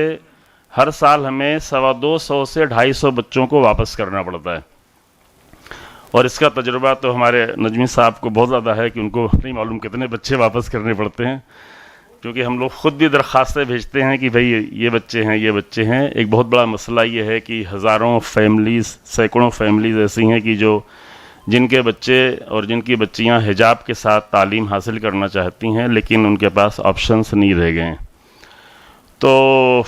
हर साल हमें 250 से 250 बच्चों को वापस करना पड़ता है। और इसका तजुर्बा तो हमारे नजमी साहब को बहुत ज़्यादा है कि उनको नहीं मालूम कितने बच्चे वापस करने पड़ते हैं, क्योंकि हम लोग ख़ुद भी दरख्वास्तें भेजते हैं कि भाई ये बच्चे हैं, ये बच्चे हैं। एक बहुत बड़ा मसला ये है कि हज़ारों फैमिलीज़, सैकड़ों फैमिलीज़ ऐसी हैं कि जिनके बच्चे और जिनकी बच्चियां हिजाब के साथ तालीम हासिल करना चाहती हैं, लेकिन उनके पास ऑप्शंस नहीं रह गए हैं। तो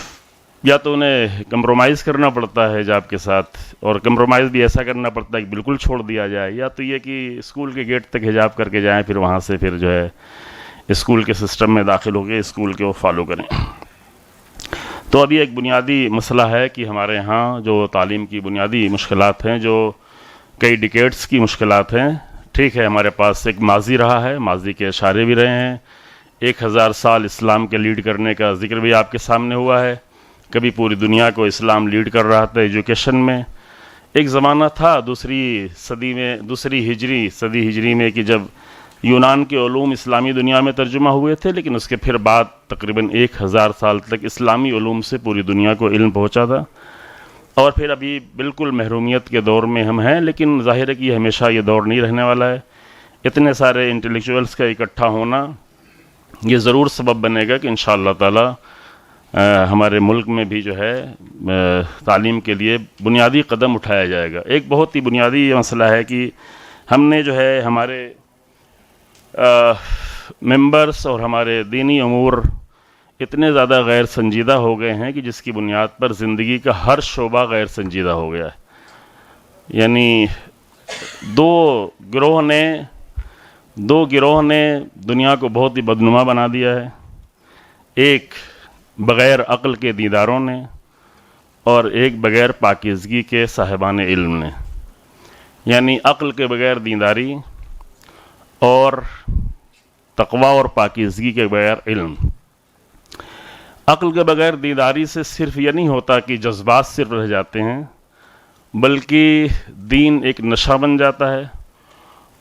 या तो उन्हें कंप्रोमाइज़ करना पड़ता है हिजाब के साथ, और कंप्रोमाइज़ भी ऐसा करना पड़ता है कि बिल्कुल छोड़ दिया जाए, या तो ये कि स्कूल के गेट तक हिजाब करके जाएँ, फिर वहाँ से फिर जो है स्कूल के सिस्टम में दाखिल हो गए, स्कूल के वो फॉलो करें। तो अभी एक बुनियादी मसला है कि हमारे यहाँ जो तालीम की बुनियादी मुश्किलात हैं, जो कई डिकेड्स की मुश्किलात हैं। ठीक है, हमारे पास एक माजी रहा है, माजी के इशारे भी रहे हैं, 1000 साल इस्लाम के लीड करने का जिक्र भी आपके सामने हुआ है। कभी पूरी दुनिया को इस्लाम लीड कर रहा था एजुकेशन में। एक ज़माना था दूसरी सदी हिजरी में कि जब यूनान के उलूम इस्लामी दुनिया में तर्जुमा हुए थे, लेकिन उसके फिर बाद तकरीबन 1000 साल तक इस्लामी उलूम से पूरी दुनिया को इल्म पहुँचा था। और फिर अभी बिल्कुल महरूमियत के दौर में हम हैं, लेकिन ज़ाहिर है कि हमेशा ये दौर नहीं रहने वाला है। इतने सारे इंटेलेक्चुअल्स का इकट्ठा होना ये ज़रूर सबब बनेगा कि इंशाअल्लाह ताला हमारे मुल्क में भी जो है तालीम के लिए बुनियादी कदम उठाया जाएगा। एक बहुत ही बुनियादी ये मसला है कि हमने जो है हमारे मेंबर्स और हमारे दीनी अमूर इतने ज़्यादा गैर संजीदा हो गए हैं कि जिसकी बुनियाद पर ज़िंदगी का हर शोबा गैर संजीदा हो गया है। यानी दो गिरोह ने दुनिया को बहुत ही बदनुमा बना दिया है। एक बग़ैर अक़ल के दीदारों ने, और एक बग़ैर पाकीज़गी के साहिबान इल्म ने। यानी अक़ल के बग़ैर दीदारी और तक़वा और पाकीज़गी के बग़ैर इल्म। अक़ल के बग़ैर दीदारी से सिर्फ ये नहीं होता कि जज्बात सिर्फ रह जाते हैं, बल्कि दीन एक नशा बन जाता है,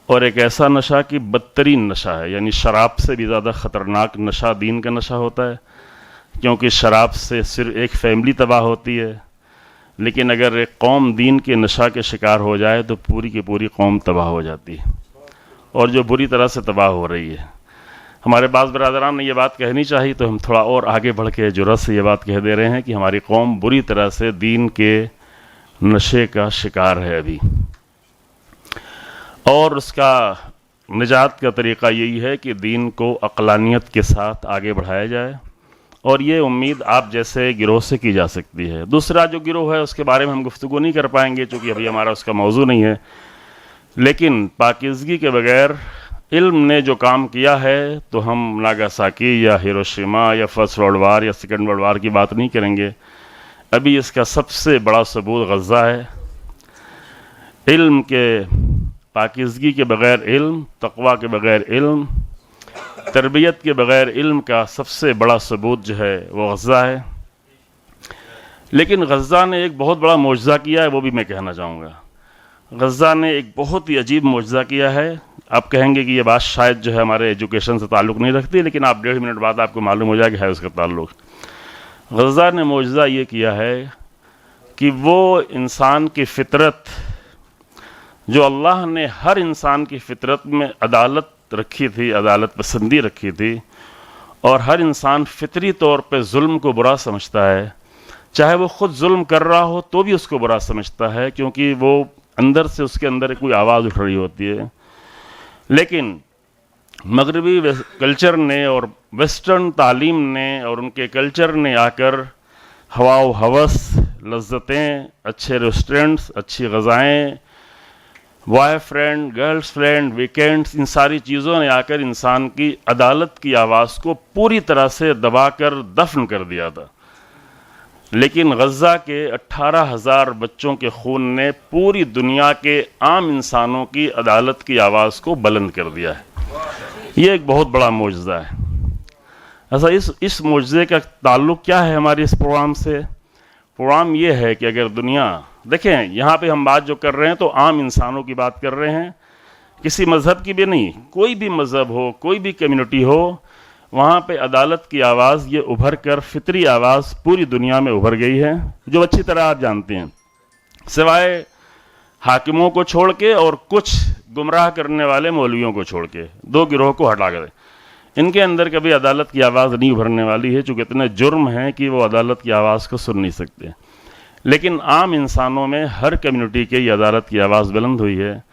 और एक ऐसा नशा कि बदतरीन नशा है। यानी शराब से भी ज़्यादा ख़तरनाक नशा दीन का नशा होता है, क्योंकि शराब से सिर्फ एक फैमिली तबाह होती है, लेकिन अगर एक कौम दीन के नशा के शिकार हो जाए तो पूरी की पूरी कौम तबाह हो जाती है, और जो बुरी तरह से तबाह हो रही है। हमारे बाज़ बरादरान ने ये बात कहनी चाहिए, तो हम थोड़ा और आगे बढ़ के जुर्रत से ये बात कह दे रहे हैं कि हमारी कौम बुरी तरह से दीन के नशे का शिकार है अभी, और उसका निजात का तरीक़ा यही है कि दीन को अक़लानियत के साथ आगे बढ़ाया जाए, और ये उम्मीद आप जैसे गिरोह से की जा सकती है। दूसरा जो गिरोह है उसके बारे में हम गुफ्तगू नहीं कर पाएंगे, चूँकि अभी हमारा उसका मौजू नहीं है, लेकिन पाकीज़गी के बग़ैर इल्म ने जो काम किया है, तो हम नागासाकी या हिरोशिमा या फर्स्ट वर्ल्ड वार या सेकंड वर्ल्ड वार की बात नहीं करेंगे। अभी इसका सबसे बड़ा सबूत गज़ा है। इल्म के पाकीज़गी के बग़ैर इल्म, तक़वा के बग़ैर इल्म, तरबियत के बग़ैर इल्म का सबसे बड़ा सबूत जो है वो गज़ा है। लेकिन गज़ा ने एक बहुत बड़ा मोजज़ा किया है, वो भी मैं कहना चाहूँगा। गज़ा ने एक बहुत ही अजीब मोजज़ा किया है। आप कहेंगे कि ये बात शायद जो है हमारे एजुकेशन से ताल्लुक़ नहीं रखती, लेकिन आप 1.5 मिनट बाद आपको मालूम हो जाएगा है उसका ताल्लुक़। गज़ा ने मोजज़ा ये किया है कि वो इंसान की फ़ितरत, जो अल्लाह ने हर इंसान की फ़ितरत में अदालत रखी थी, अदालत पसंदी रखी थी, और हर इंसान फितरी तौर पे जुल्म को बुरा समझता है, चाहे वो ख़ुद जुल्म कर रहा हो तो भी उसको बुरा समझता है, क्योंकि वो अंदर से उसके अंदर कोई आवाज़ उठ रही होती है। लेकिन मगरबी कल्चर ने और वेस्टर्न तालीम ने और उनके कल्चर ने आकर हवा व हवस, लज्जतें, अच्छे रेस्टोरेंट्स, अच्छी ग़ज़ाएँ, बॉयफ्रेंड, गर्ल्सफ्रेंड, वीकेंड्स, इन सारी चीज़ों ने आकर इंसान की अदालत की आवाज़ को पूरी तरह से दबाकर दफन कर दिया था। लेकिन गज़ा के 18,000 बच्चों के खून ने पूरी दुनिया के आम इंसानों की अदालत की आवाज़ को बुलंद कर दिया है। ये एक बहुत बड़ा मोजज़ा है। ऐसा इस मोजज़े का ताल्लुक़ क्या है हमारे इस प्रोग्राम से? प्रोग्राम ये है कि अगर दुनिया, देखें यहाँ पे हम बात जो कर रहे हैं तो आम इंसानों की बात कर रहे हैं, किसी मज़हब की भी नहीं। कोई भी मज़हब हो, कोई भी कम्युनिटी हो, वहाँ पे अदालत की आवाज़ ये उभर कर फितरी आवाज़ पूरी दुनिया में उभर गई है, जो अच्छी तरह आप जानते हैं। सिवाय हाकिमों को छोड़ के और कुछ गुमराह करने वाले मौलवियों को छोड़ के, 2 गिरोह को हटा कर, इनके अंदर कभी अदालत की आवाज़ नहीं उभरने वाली है, चूँकि इतने जुर्म हैं कि वो अदालत की आवाज़ को सुन नहीं सकते। लेकिन आम इंसानों में हर कम्युनिटी के ये अदालत की आवाज़ बुलंद हुई है।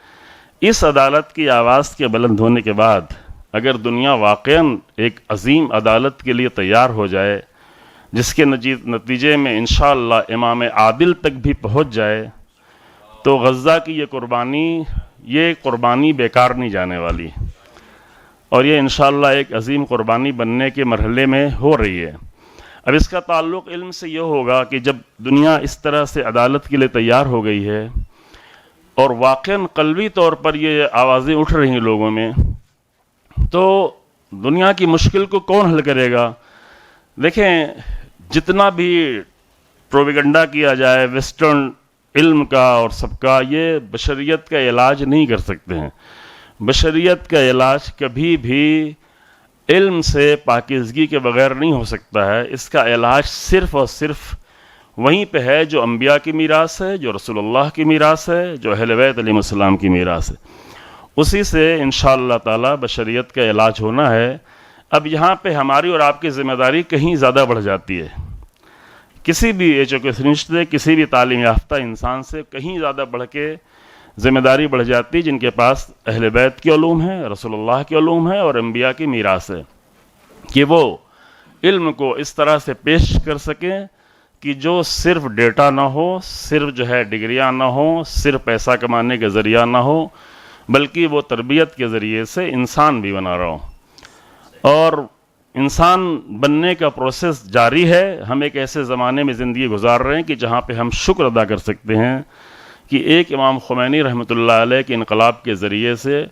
इस अदालत की आवाज़ के बुलंद होने के बाद अगर दुनिया वाक़ईन एक अजीम अदालत के लिए तैयार हो जाए, जिसके नतीजे में इंशाअल्लाह इमाम आदिल तक भी पहुँच जाए, तो गज़ा की ये कुर्बानी बेकार नहीं जाने वाली, और ये इंशाअल्लाह एक अजीम कुर्बानी बनने के मरहले में हो रही है। अब इसका ताल्लुक़ इल्म से ये होगा कि जब दुनिया इस तरह से अदालत के लिए तैयार हो गई है और वाक़ईन क़ल्बी तौर पर ये आवाज़ें उठ रही हैं लोगों में, तो दुनिया की मुश्किल को कौन हल करेगा? देखें, जितना भी प्रोपेगेंडा किया जाए वेस्टर्न इल्म का और सबका, ये बशरियत का इलाज नहीं कर सकते हैं। बशरियत का इलाज कभी भी इल्म से पाकीज़गी के बग़ैर नहीं हो सकता है। इसका इलाज सिर्फ़ और सिर्फ वहीं पे है जो अम्बिया की मीरास है, जो रसूलुल्लाह की मीरास है, जो अहले बैत अलैहिमुस्सलाम की मीरास है। उसी से इंशाअल्लाह ताला बशरियत का इलाज होना है। अब यहाँ पे हमारी और आपकी ज़िम्मेदारी कहीं ज़्यादा बढ़ जाती है। किसी भी एजुकेशनिस्ट से, किसी भी तालीम याफ्ता इंसान से कहीं ज़्यादा बढ़ के ज़िम्मेदारी बढ़ जाती है जिनके पास अहले बैत की उलूम है, रसूलुल्लाह की उलूम है और अम्बिया की मीरास है, कि वो इल्म को इस तरह से पेश कर सकें कि जो सिर्फ डेटा ना हो, सिर्फ जो है डिग्रियाँ ना हो, सिर्फ पैसा कमाने का ज़रिया ना हो, बल्कि वो तरबियत के ज़रिए से इंसान भी बना रहा हो। और इंसान बनने का प्रोसेस जारी है। हम एक ऐसे ज़माने में ज़िंदगी गुजार रहे हैं कि जहाँ पे हम शुक्र अदा कर सकते हैं कि एक इमाम खुमैनी रहमतुल्लाह अलैह के इनकलाब के ज़रिए से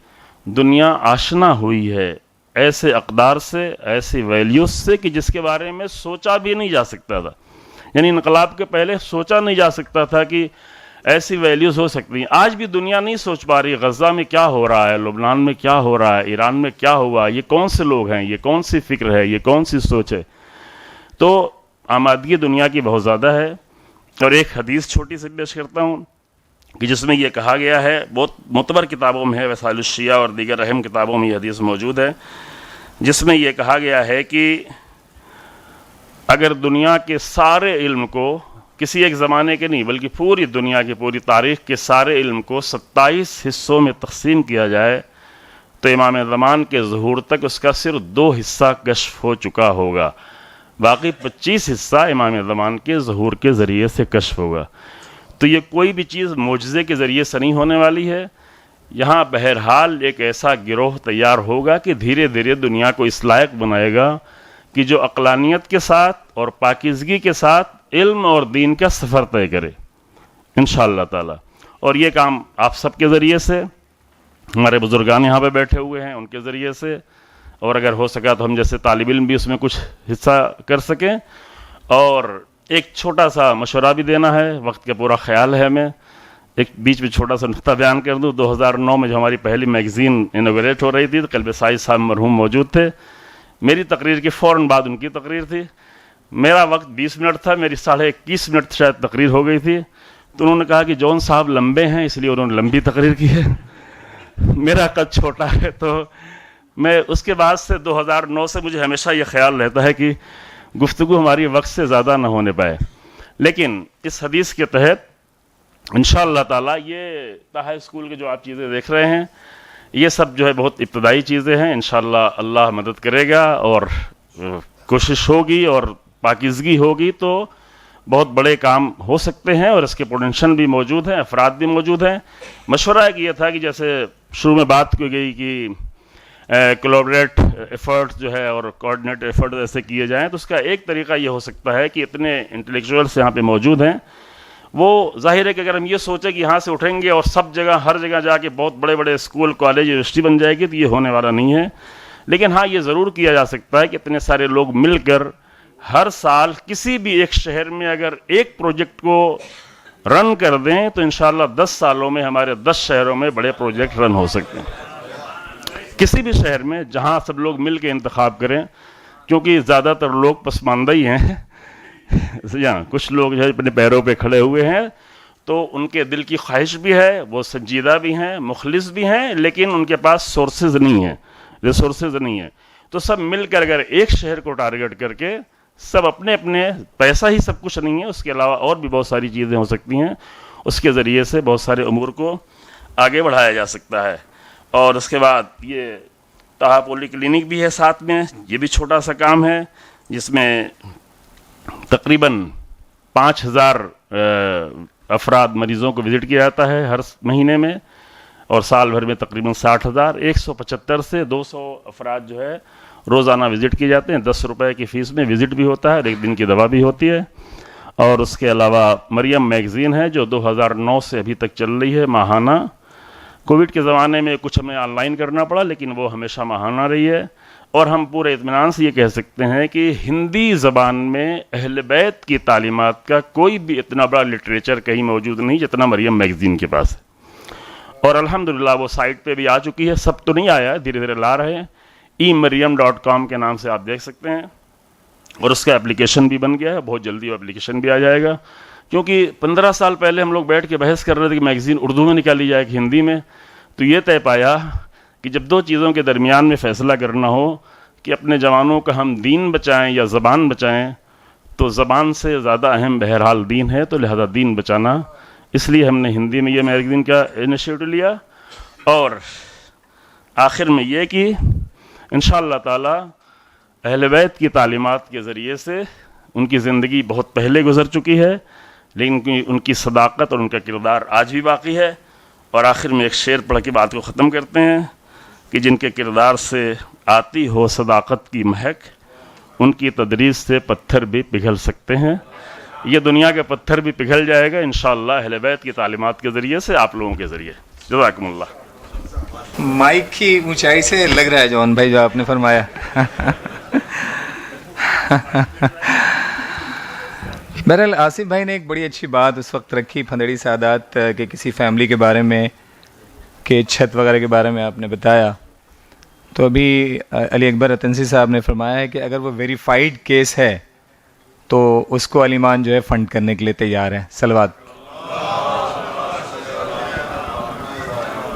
दुनिया आशना हुई है ऐसे अक़दार से, ऐसी वैल्यूज़ से कि जिसके बारे में सोचा भी नहीं जा सकता था। यानी इनकलाब के पहले सोचा नहीं जा सकता था कि ऐसी वैल्यूज़ हो सकती हैं। आज भी दुनिया नहीं सोच पा रही गज़ा में क्या हो रहा है, लुबनान में क्या हो रहा है, ईरान में क्या हुआ, ये कौन से लोग हैं, ये कौन सी फ़िक्र है, ये कौन सी सोच है। तो आमादगी दुनिया की बहुत ज़्यादा है। और एक हदीस छोटी सी पेश करता हूँ कि जिसमें यह कहा गया है, बहुत मुतबर किताबों में है, वसाइल शिया और दीगर अहम किताबों में यह हदीस मौजूद है, जिसमें यह कहा गया है कि अगर दुनिया के सारे इल्म को, किसी एक ज़माने के नहीं बल्कि पूरी दुनिया की, पूरी तारीख़ के सारे इल्म को 27 हिस्सों में तकसीम किया जाए, तो इमाम ज़मान के ज़हूर तक उसका सिर्फ 2 हिस्सा कश्फ हो चुका होगा, बाकी 25 हिस्सा इमाम ज़मान के ज़हूर के ज़रिए से कश्फ होगा। तो ये कोई भी चीज़ मोजज़े के ज़रिए से नहीं होने वाली है। यहाँ बहरहाल एक ऐसा गिरोह तैयार होगा कि धीरे धीरे दुनिया को इस लायक बनाएगा कि जो अक़लानियत के साथ और पाकीज़गी के साथ इल्म और दीन का सफ़र तय करे इंशाअल्लाह ताला। और ये काम आप सबके ज़रिए से, हमारे बुजुर्गान यहाँ पे बैठे हुए हैं उनके ज़रिए से, और अगर हो सका तो हम जैसे तालिब इल्म भी उसमें कुछ हिस्सा कर सकें। और एक छोटा सा मशवरा भी देना है, वक्त का पूरा ख्याल है हमें। एक बीच में छोटा सा नुक्ता बयान कर दूँ, 2009 में जो हमारी पहली मैगज़ीन इनोग्रेट हो रही थी तो कल्ब साइद साहब मरहूम मौजूद थे। मेरी तकरीर के फ़ौरन बाद उनकी तकरीर थी। मेरा वक्त 20 मिनट था, मेरी 21.5 मिनट शायद तकरीर हो गई थी। तो उन्होंने कहा कि जॉन साहब लंबे हैं इसलिए उन्होंने लंबी तकरीर की है, मेरा कद छोटा है। तो मैं उसके बाद से 2009 से मुझे हमेशा ये ख्याल रहता है कि गुफ्तगू हमारी वक्त से ज़्यादा ना होने पाए। लेकिन इस हदीस के तहत इंशाअल्लाह ताला ये ताहा स्कूल के जो आप चीज़ें देख रहे हैं, ये सब जो है बहुत इब्तदाई चीज़ें हैं। इंशाअल्लाह अल्लाह मदद करेगा और कोशिश होगी और पाकीज़गी होगी तो बहुत बड़े काम हो सकते हैं, और इसके पोटेंशियल भी मौजूद हैं, अफराद भी मौजूद हैं। मशवरा एक ये था कि जैसे शुरू में बात की गई कि कोलैबोरेट एफर्ट जो है और कोऑर्डिनेट एफर्ट ऐसे किए जाएं, तो उसका एक तरीका ये हो सकता है कि इतने इंटेलेक्चुअल्स यहाँ पे मौजूद हैं, वो जाहिर है कि अगर हम ये सोचें कि यहाँ से उठेंगे और सब जगह हर जगह जाके बहुत बड़े बड़े स्कूल कॉलेज यूनिवर्सिटी बन जाएगी, तो ये होने वाला नहीं है। लेकिन हाँ, ये ज़रूर किया जा सकता है कि इतने सारे लोग मिलकर हर साल किसी भी एक शहर में अगर एक प्रोजेक्ट को रन कर दें तो इंशाअल्लाह 10 सालों में हमारे 10 शहरों में बड़े प्रोजेक्ट रन हो सकते हैं। किसी भी शहर में जहां सब लोग मिल के इंतखाब करें, क्योंकि ज़्यादातर लोग पसमानदा ही हैं यहाँ कुछ लोग जो है अपने पैरों पे खड़े हुए हैं, तो उनके दिल की ख्वाहिश भी है, वो संजीदा भी हैं, मुखलिस भी हैं, लेकिन उनके पास सोर्सेज नहीं है, रिसोर्सेज नहीं है। तो सब मिलकर अगर एक शहर को टारगेट करके सब अपने अपने, पैसा ही सब कुछ नहीं है, उसके अलावा और भी बहुत सारी चीज़ें हो सकती हैं, उसके ज़रिए से बहुत सारे उमूर को आगे बढ़ाया जा सकता है। और उसके बाद ये ताहा पोली क्लिनिक भी है साथ में, ये भी छोटा सा काम है जिसमें तकरीबन 5000 अफराद मरीज़ों को विज़िट किया जाता है हर महीने में, और साल भर में तकरीबन 60,000, 175 से 200 अफराद जो है रोज़ाना विज़िट किए जाते हैं। 10 रुपए की फ़ीस में विज़िट भी होता है और 1 दिन की दवा भी होती है। और उसके अलावा मरियम मैगज़ीन है जो 2009 से अभी तक चल रही है, माहाना। कोविड के ज़माने में कुछ हमें ऑनलाइन करना पड़ा, लेकिन वो हमेशा माहाना रही है। और हम पूरे इत्मीनान से ये कह सकते हैं कि हिंदी ज़बान में अहले बैत की तालीमात का कोई भी इतना बड़ा लिटरेचर कहीं मौजूद नहीं जितना मरियम मैगज़ीन के पास है। और अल्हम्दुलिल्लाह वो साइट पे भी आ चुकी है, सब तो नहीं आया है, धीरे धीरे ला रहे हैं। eMaryam.com के नाम से आप देख सकते हैं, और उसका एप्लीकेशन भी बन गया है, बहुत जल्दी वो एप्लीकेशन भी आ जाएगा। क्योंकि 15 साल पहले हम लोग बैठ के बहस कर रहे थे कि मैगज़ीन उर्दू में निकाली जाए कि हिंदी में, तो ये तय पाया कि जब दो चीज़ों के दरमियान में फ़ैसला करना हो कि अपने जवानों का हम दीन बचाएं या ज़बान बचाएं, तो ज़बान से ज़्यादा अहम बहरहाल दीन है, तो लिहाजा दीन बचाना, इसलिए हमने हिंदी में ये मैगज़ीन का इनिशिएटिव लिया। और आखिर में ये कि इंशाअल्लाह ताला अहले बैत की तालीमात के ज़रिए से उनकी ज़िंदगी बहुत पहले गुजर चुकी है, लेकिन उनकी सदाकत और उनका किरदार आज भी बाकी है। और आखिर में एक शेर पढ़ के बात को ख़त्म करते हैं कि जिनके किरदार से आती हो सदाकत की महक, उनकी तदरीस से पत्थर भी पिघल सकते हैं। ये दुनिया के पत्थर भी पिघल जाएगा इंशाअल्लाह अहले बैत की तालीमात के ज़रिए से, आप लोगों के ज़रिए। जज़ाकुमुल्लाह। माइक की ऊंचाई से लग रहा है जॉन भाई जो आपने फरमाया। बहरहाल आसिफ भाई ने एक बड़ी अच्छी बात उस वक्त रखी, फंदड़ी सादात के किसी फैमिली के बारे में, के छत वगैरह के बारे में आपने बताया। तो अभी अली अकबर रतनसी साहब ने फरमाया है कि अगर वो वेरीफाइड केस है तो उसको अलीमान जो है फ़ंड करने के लिए तैयार है। सलवात।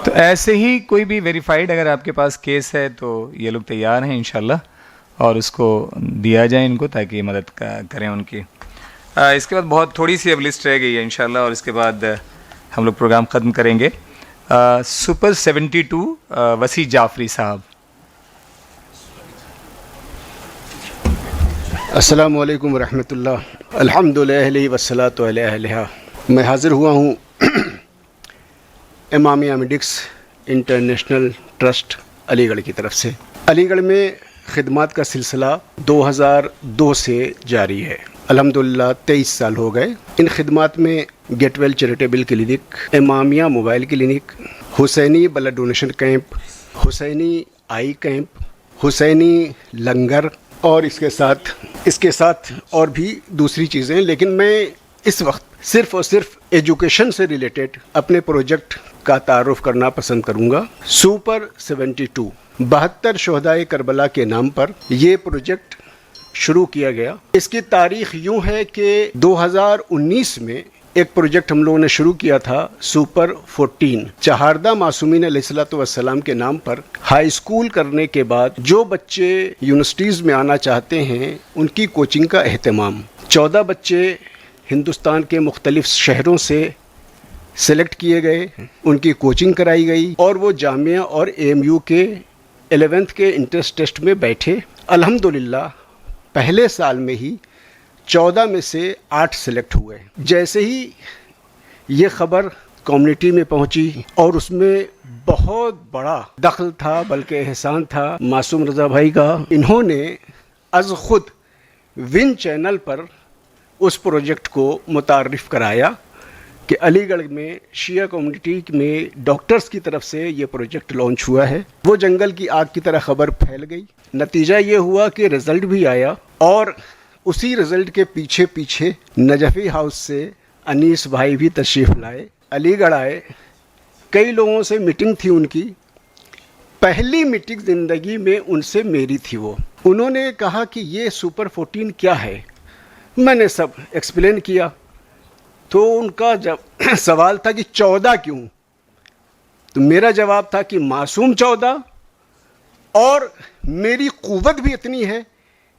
तो ऐसे ही कोई भी वेरीफाइड अगर आपके पास केस है तो ये लोग तैयार हैं इंशाल्लाह, और उसको दिया जाए इनको ताकि मदद करें उनकी। इसके बाद बहुत थोड़ी सी अब लिस्ट रह गई है इंशाल्लाह, और इसके बाद हम लोग प्रोग्राम ख़त्म करेंगे। सुपर 72 वसी जाफरी साहब। अस्सलामु अलैकुम रहमतुल्लाह। अल्हम्दुलिल्लाह वस्सलातु अला अहलिहा। मैं हाज़िर हुआ हूँ Imamia medics international trust Aligarh की तरफ से। अलीगढ़ में खिदमत का सिलसिला 2002 से जारी है। अल्हम्दुलिल्लाह 23 साल हो गए। इन खिदमात में get well charitable clinic, Imamia mobile clinic, Husaini blood donation camp, Husaini eye camp, Husaini langar और इसके साथ और भी दूसरी चीज़ें, लेकिन मैं इस वक्त सिर्फ और सिर्फ एजुकेशन से रिलेटेड अपने प्रोजेक्ट का तारुफ करना पसंद करूंगा। सुपर 72 72 शोहदाए करबला के नाम पर ये प्रोजेक्ट शुरू किया गया। इसकी तारीख यूं है कि 2019 में एक प्रोजेक्ट हम लोगों ने शुरू किया था, सुपर 14 चहारदा मासूमीन अलैहिस्सलाम के नाम पर। हाई स्कूल करने के बाद जो बच्चे यूनिवर्सिटीज़ में आना चाहते हैं उनकी कोचिंग का एहतमाम। 14 बच्चे हिंदुस्तान के मुख्तलिफ शहरों से सेलेक्ट किए गए, उनकी कोचिंग कराई गई और वो जामिया और AMU के 11th के इंट्रेंस टेस्ट में बैठे। अल्हम्दुलिल्लाह पहले साल में ही 14 में से 8 सेलेक्ट हुए। जैसे ही ये खबर कम्युनिटी में पहुंची और उसमें बहुत बड़ा दखल था, बल्कि एहसान था मासूम रज़ा भाई का। इन्होंने अज़ खुद विन चैनल पर उस प्रोजेक्ट को मुतारिफ कराया कि अलीगढ़ में शिया कम्युनिटी में डॉक्टर्स की तरफ से ये प्रोजेक्ट लॉन्च हुआ है। वो जंगल की आग की तरह खबर फैल गई। नतीजा ये हुआ कि रिज़ल्ट भी आया और उसी रिज़ल्ट के पीछे पीछे नजफ़ी हाउस से अनीस भाई भी तशरीफ़ लाए, अलीगढ़ आए। कई लोगों से मीटिंग थी उनकी। पहली मीटिंग ज़िंदगी में उनसे मेरी थी। वो उन्होंने कहा कि ये सुपर 14 क्या है। मैंने सब एक्सप्लेन किया तो उनका जब सवाल था कि 14 क्यों, तो मेरा जवाब था कि मासूम 14 और मेरी क़ुव्वत भी इतनी है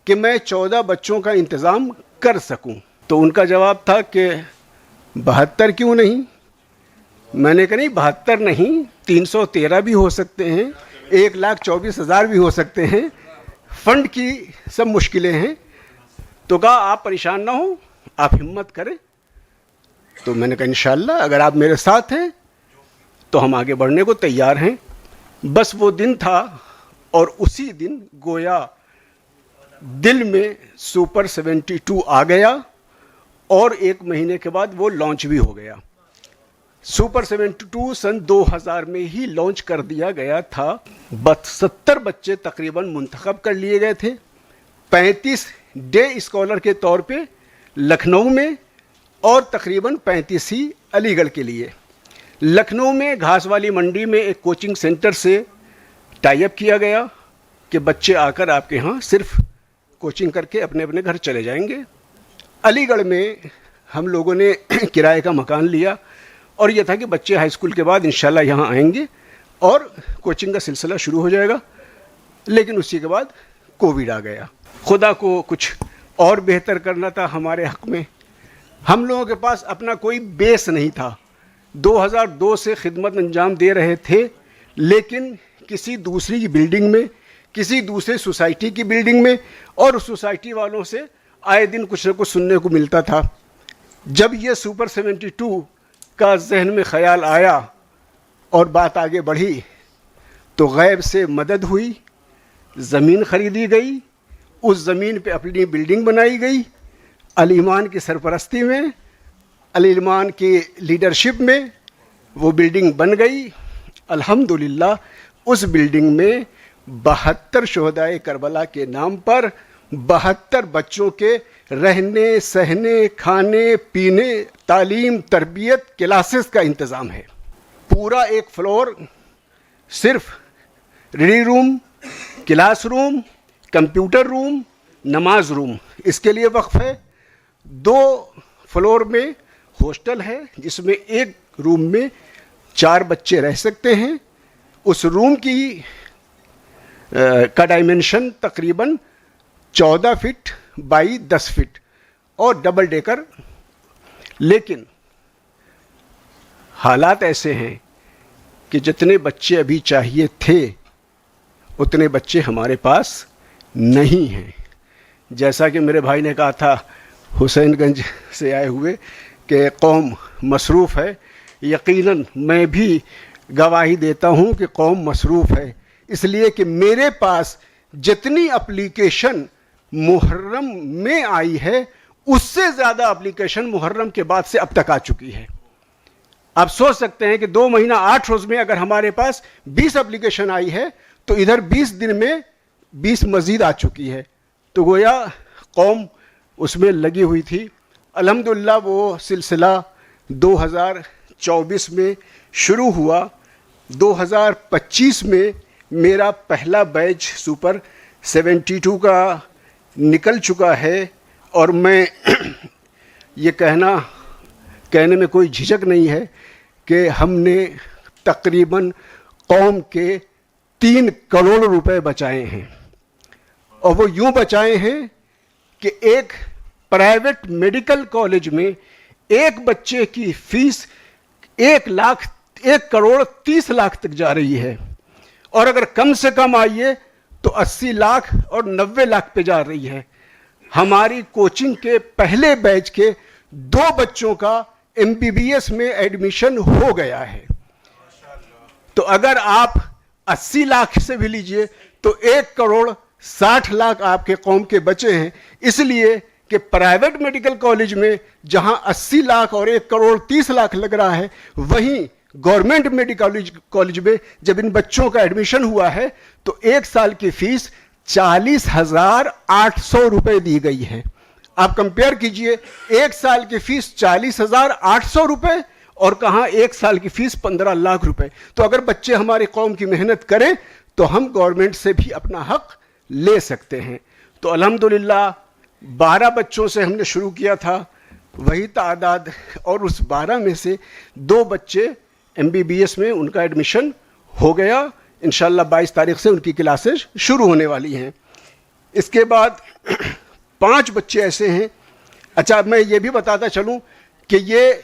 कि मैं 14 बच्चों का इंतज़ाम कर सकूं। तो उनका जवाब था कि 72 क्यों नहीं। मैंने कहा नहीं, 72 नहीं, 313 भी हो सकते हैं, 1,24,000 भी हो सकते हैं, फंड की सब मुश्किलें हैं। तो कहा आप परेशान ना हो, आप हिम्मत करें। तो मैंने कहा इंशाअल्लाह अगर आप मेरे साथ हैं तो हम आगे बढ़ने को तैयार हैं। बस वो दिन था और उसी दिन गोया दिल में सुपर 72 आ गया और 1 महीने के बाद वो लॉन्च भी हो गया। सुपर 72 सन 2000 में ही लॉन्च कर दिया गया था। 70 बच्चे तकरीबन मुंतखब कर लिए गए थे। 35 डे स्कॉलर के तौर पे लखनऊ में और तकरीबन 35 ही अलीगढ़ के लिए। लखनऊ में घास वाली मंडी में एक कोचिंग सेंटर से टाई अप किया गया कि बच्चे आकर आपके यहाँ सिर्फ कोचिंग करके अपने अपने घर चले जाएंगे। अलीगढ़ में हम लोगों ने किराए का मकान लिया और यह था कि बच्चे हाई स्कूल के बाद इंशाल्लाह यहाँ आएंगे और कोचिंग का सिलसिला शुरू हो जाएगा। लेकिन उसी के बाद कोविड आ गया। खुदा को कुछ और बेहतर करना था हमारे हक़ में। हम लोगों के पास अपना कोई बेस नहीं था। 2002 से खिदमत अंजाम दे रहे थे, लेकिन किसी दूसरी की बिल्डिंग में, किसी दूसरे सोसाइटी की बिल्डिंग में, और उस सोसाइटी वालों से आए दिन कुछ न कुछ सुनने को मिलता था। जब ये सुपर 72 का जहन में ख्याल आया और बात आगे बढ़ी तो गैब से मदद हुई, ज़मीन ख़रीदी गई, उस ज़मीन पे अपनी बिल्डिंग बनाई गई। अल ईमान की सरपरस्ती में, अल ईमान की लीडरशिप में वो बिल्डिंग बन गई। अल्हम्दुलिल्लाह उस बिल्डिंग में 72 शोहदाए करबला के नाम पर 72 बच्चों के रहने, सहने, खाने, पीने, तालीम, तरबियत, क्लासेस का इंतज़ाम है। पूरा एक फ्लोर सिर्फ reading room, class room, computer room, नमाज रूम इसके लिए वक्फ है। 2 फ्लोर में हॉस्टल है जिसमें एक रूम में 4 बच्चे रह सकते हैं। उस रूम की का डायमेंशन तकरीबन 14 फीट बाई 10 फीट और डबल डेकर। लेकिन हालात ऐसे हैं कि जितने बच्चे अभी चाहिए थे उतने बच्चे हमारे पास नहीं हैं। जैसा कि मेरे भाई ने कहा था हुसैनगंज से आए हुए कि कौम मसरूफ़ है, यकीनन मैं भी गवाही देता हूँ कि कौम मसरूफ़ है। इसलिए कि मेरे पास जितनी एप्लीकेशन मुहर्रम में आई है उससे ज़्यादा एप्लीकेशन मुहर्रम के बाद से अब तक आ चुकी है। आप सोच सकते हैं कि 2 महीना 8 रोज में अगर हमारे पास 20 एप्लीकेशन आई है तो इधर 20 दिन में 20 मजीद आ चुकी है। तो गोया कौम उसमें लगी हुई थी। अल्हम्दुलिल्लाह वो सिलसिला 2024 में शुरू हुआ। 2025 में मेरा पहला बैच सुपर 72 का निकल चुका है और मैं ये कहने में कोई झिझक नहीं है कि हमने तकरीबन कौम के 3 करोड़ रुपए बचाए हैं। और वो यूं बचाए हैं कि एक प्राइवेट मेडिकल कॉलेज में एक बच्चे की फीस 1 करोड़ 30 लाख तक जा रही है, और अगर कम से कम आइए तो 80 लाख और 90 लाख पे जा रही है। हमारी कोचिंग के पहले बैच के 2 बच्चों का MBBS में एडमिशन हो गया है। तो अगर आप 80 लाख से भी लीजिए तो 1 करोड़ 60 लाख आपके कौम के बचे हैं। इसलिए कि प्राइवेट मेडिकल कॉलेज में जहां 80 लाख और 1 करोड़ 30 लाख लग रहा है, वहीं गवर्नमेंट मेडिकल कॉलेज में जब इन बच्चों का एडमिशन हुआ है तो 1 साल की फीस 40,800 रुपए दी गई है। आप कंपेयर कीजिए, 1 साल की फीस 40,800 रुपए और कहां 1 साल की फीस 15 लाख रुपए। तो अगर बच्चे हमारी कौम की मेहनत करें तो हम गवर्नमेंट से भी अपना हक ले सकते हैं। तो अल्हम्दुलिल्लाह 12 बच्चों से हमने शुरू किया था, वही तादाद, और उस 12 में से 2 बच्चे MBBS में उनका एडमिशन हो गया। इंशाल्लाह 22 तारीख से उनकी क्लासेज शुरू होने वाली हैं। इसके बाद 5 बच्चे ऐसे हैं। अच्छा, मैं ये भी बताता चलूं कि ये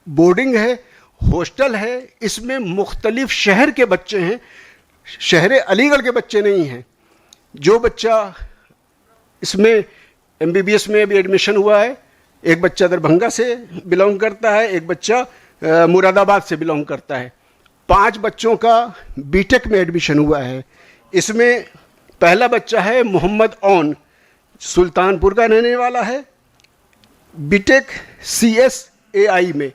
बोर्डिंग है, हॉस्टल है, इसमें मुख्तलिफ शहर के बच्चे हैं, शहर अलीगढ़ के बच्चे नहीं हैं। जो बच्चा इसमें MBBS में अभी एडमिशन हुआ है, एक बच्चा दरभंगा से बिलोंग करता है, एक बच्चा मुरादाबाद से बिलोंग करता है। 5 बच्चों का बीटेक में एडमिशन हुआ है। इसमें पहला बच्चा है मोहम्मद ओन, सुल्तानपुर का रहने वाला है, बीटेक CSAI में,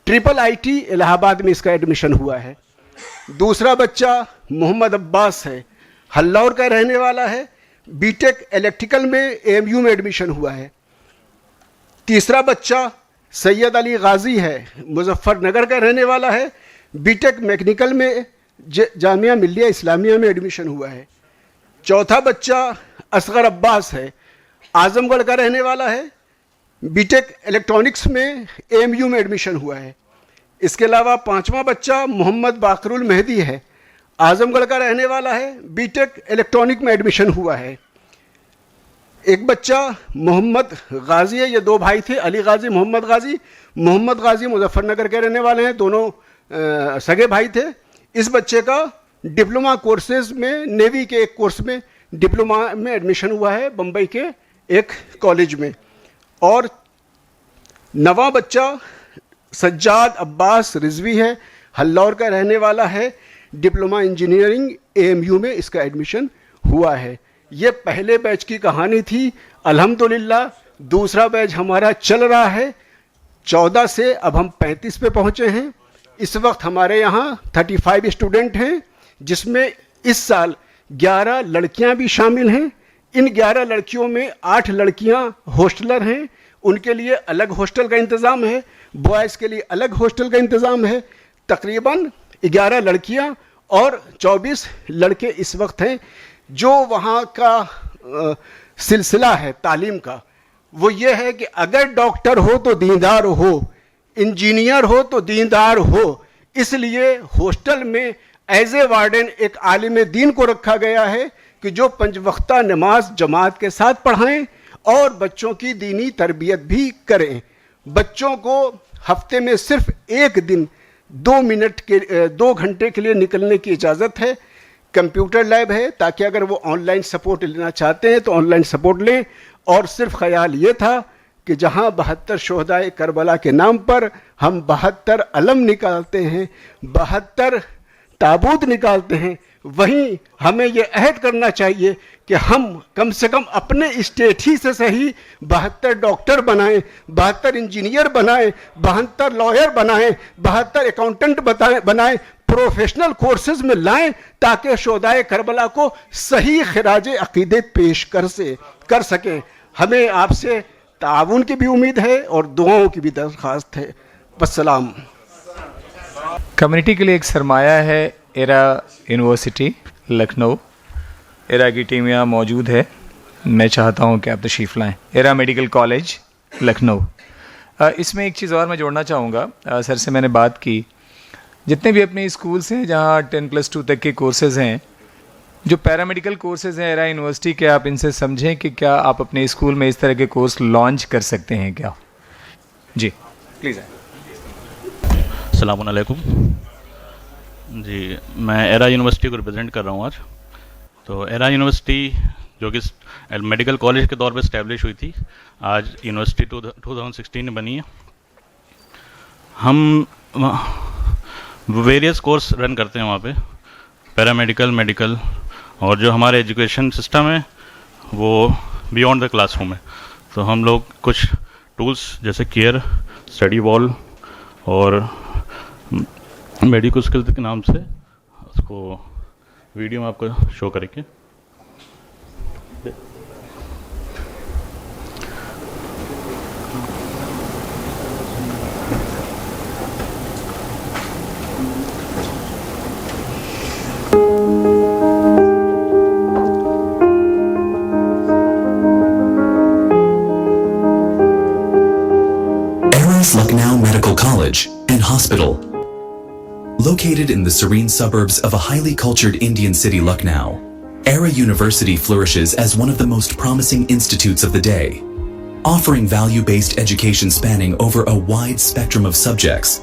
IIIT इलाहाबाद में इसका एडमिशन हुआ है। दूसरा बच्चा मोहम्मद अब्बास है, हल्लौर का रहने वाला है, बीटेक इलेक्ट्रिकल में AMU में एडमिशन हुआ है। तीसरा बच्चा सैयद अली गाजी है, मुजफ्फरनगर का रहने वाला है, बीटेक मैकेनिकल में जामिया मिल्लिया इस्लामिया में एडमिशन हुआ है। चौथा बच्चा असगर अब्बास है, आजमगढ़ का रहने वाला है, बीटेक इलेक्ट्रॉनिक्स में AMU में एडमिशन हुआ है। इसके अलावा 5वां बच्चा मोहम्मद बाकरुल मेहदी है, आजमगढ़ का रहने वाला है, बीटेक इलेक्ट्रॉनिक में एडमिशन हुआ है। एक बच्चा मोहम्मद गाजी है, ये 2 भाई थे, अली गाजी, मोहम्मद गाजी। मोहम्मद गाजी मुजफ्फरनगर के रहने वाले हैं, दोनों सगे भाई थे। इस बच्चे का डिप्लोमा कोर्सेज में, नेवी के एक कोर्स में डिप्लोमा में एडमिशन हुआ है बम्बई के एक कॉलेज में। और 9वां बच्चा सज्जाद अब्बास रिजवी है, हल्लौर का रहने वाला है, डिप्लोमा इंजीनियरिंग AMU में इसका एडमिशन हुआ है। ये पहले बैच की कहानी थी। अल्हम्दुलिल्लाह दूसरा बैच हमारा चल रहा है। 14 से अब हम 35 पे पहुंचे हैं। इस वक्त हमारे यहाँ 35 स्टूडेंट हैं, जिसमें इस साल 11 लड़कियां भी शामिल हैं। इन 11 लड़कियों में 8 लड़कियां हॉस्टलर हैं, उनके लिए अलग हॉस्टल का इंतज़ाम है, बॉयज़ के लिए अलग हॉस्टल का इंतज़ाम है। तकरीबन 11 लड़कियां और 24 लड़के इस वक्त हैं। जो वहाँ का सिलसिला है तालीम का, वो ये है कि अगर डॉक्टर हो तो दीनदार हो, इंजीनियर हो तो दीनदार हो। इसलिए हॉस्टल में एज ए वार्डन एक आलिम दीन को रखा गया है कि जो 5 वक्ता नमाज जमात के साथ पढ़ाएं और बच्चों की दीनी तरबियत भी करें। बच्चों को हफ्ते में सिर्फ 1 दिन 2 घंटे के लिए निकलने की इजाज़त है। कंप्यूटर लैब है, ताकि अगर वो ऑनलाइन सपोर्ट लेना चाहते हैं तो ऑनलाइन सपोर्ट लें। और सिर्फ ख्याल ये था कि जहां 72 शोहदाए करबला के नाम पर हम 72 अलम निकालते हैं, 72 ताबूत निकालते हैं, वहीं हमें ये अहद करना चाहिए कि हम कम से कम अपने स्टेट ही से सही 72 डॉक्टर बनाएं, 72 इंजीनियर बनाएं, 72 लॉयर बनाएं, 72 अकाउंटेंट बनाएं, प्रोफेशनल कोर्सेज में लाएं, ताकि शोदाए करबला को सही खिराज अकीदत पेश कर सकें। हमें आपसे ताउन की भी उम्मीद है और दुआओं की भी दरख्वास्त है। वस्सलाम। कम्युनिटी के लिए एक सरमाया है एरा यूनिवर्सिटी लखनऊ। एरा की टीम यहाँ मौजूद है, मैं चाहता हूँ कि आप तशरीफ़ लाएँ। Era medical college Lucknow. इसमें एक चीज़ और मैं जोड़ना चाहूँगा, सर से मैंने बात की, जितने भी अपने स्कूल्स हैं जहाँ 10+2 तक के कोर्सेज़ हैं, जो पैरामेडिकल कोर्सेज़ हैं एरा यूनिवर्सिटी के, आप इनसे समझें कि क्या आप अपने स्कूल में इस तरह के कोर्स लॉन्च कर सकते हैं क्या? जी प्लीज़। अस्सलाम वालेकुम जी, मैं एरा यूनिवर्सिटी को रिप्रेजेंट कर रहा हूँ आज। तो एरा यूनिवर्सिटी जो कि मेडिकल कॉलेज के तौर पे इस्टेब्लिश हुई थी, आज यूनिवर्सिटी 2016 में बनी है। हम वेरियस कोर्स रन करते हैं वहाँ पे, पैरामेडिकल, मेडिकल, और जो हमारे एजुकेशन सिस्टम है वो बियॉन्ड द क्लासरूम है। तो हम लोग कुछ टूल्स जैसे केयर, स्टडी वॉल और मेडिकल स्किल्स के नाम से उसको वीडियो में आपको शो करेंगे। Eras Lucknow Medical College and Hospital. Located in the serene suburbs of a highly cultured Indian city, Lucknow, Era University flourishes as one of the most promising institutes of the day, offering value-based education spanning over a wide spectrum of subjects,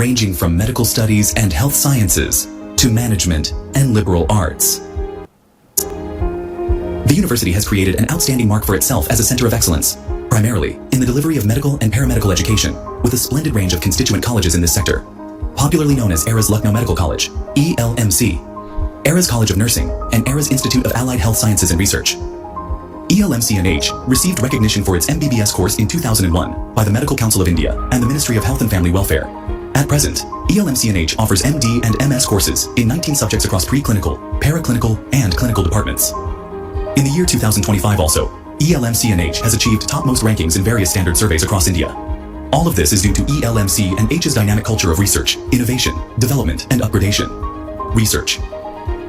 ranging from medical studies and health sciences to management and liberal arts. The university has created an outstanding mark for itself as a center of excellence, primarily in the delivery of medical and paramedical education, with a splendid range of constituent colleges in this sector. Popularly known as Era's Lucknow Medical College, ELMC, Era's College of Nursing, and Era's Institute of Allied Health Sciences and Research. ELMCNH received recognition for its MBBS course in 2001 by the Medical Council of India and the Ministry of Health and Family Welfare. At present, ELMCNH offers MD and MS courses in 19 subjects across preclinical, paraclinical, and clinical departments. In the year 2025 also, ELMCNH has achieved topmost rankings in various standard surveys across India. All of this is due to ELMC and H's dynamic culture of research, innovation, development, and upgradation. Research.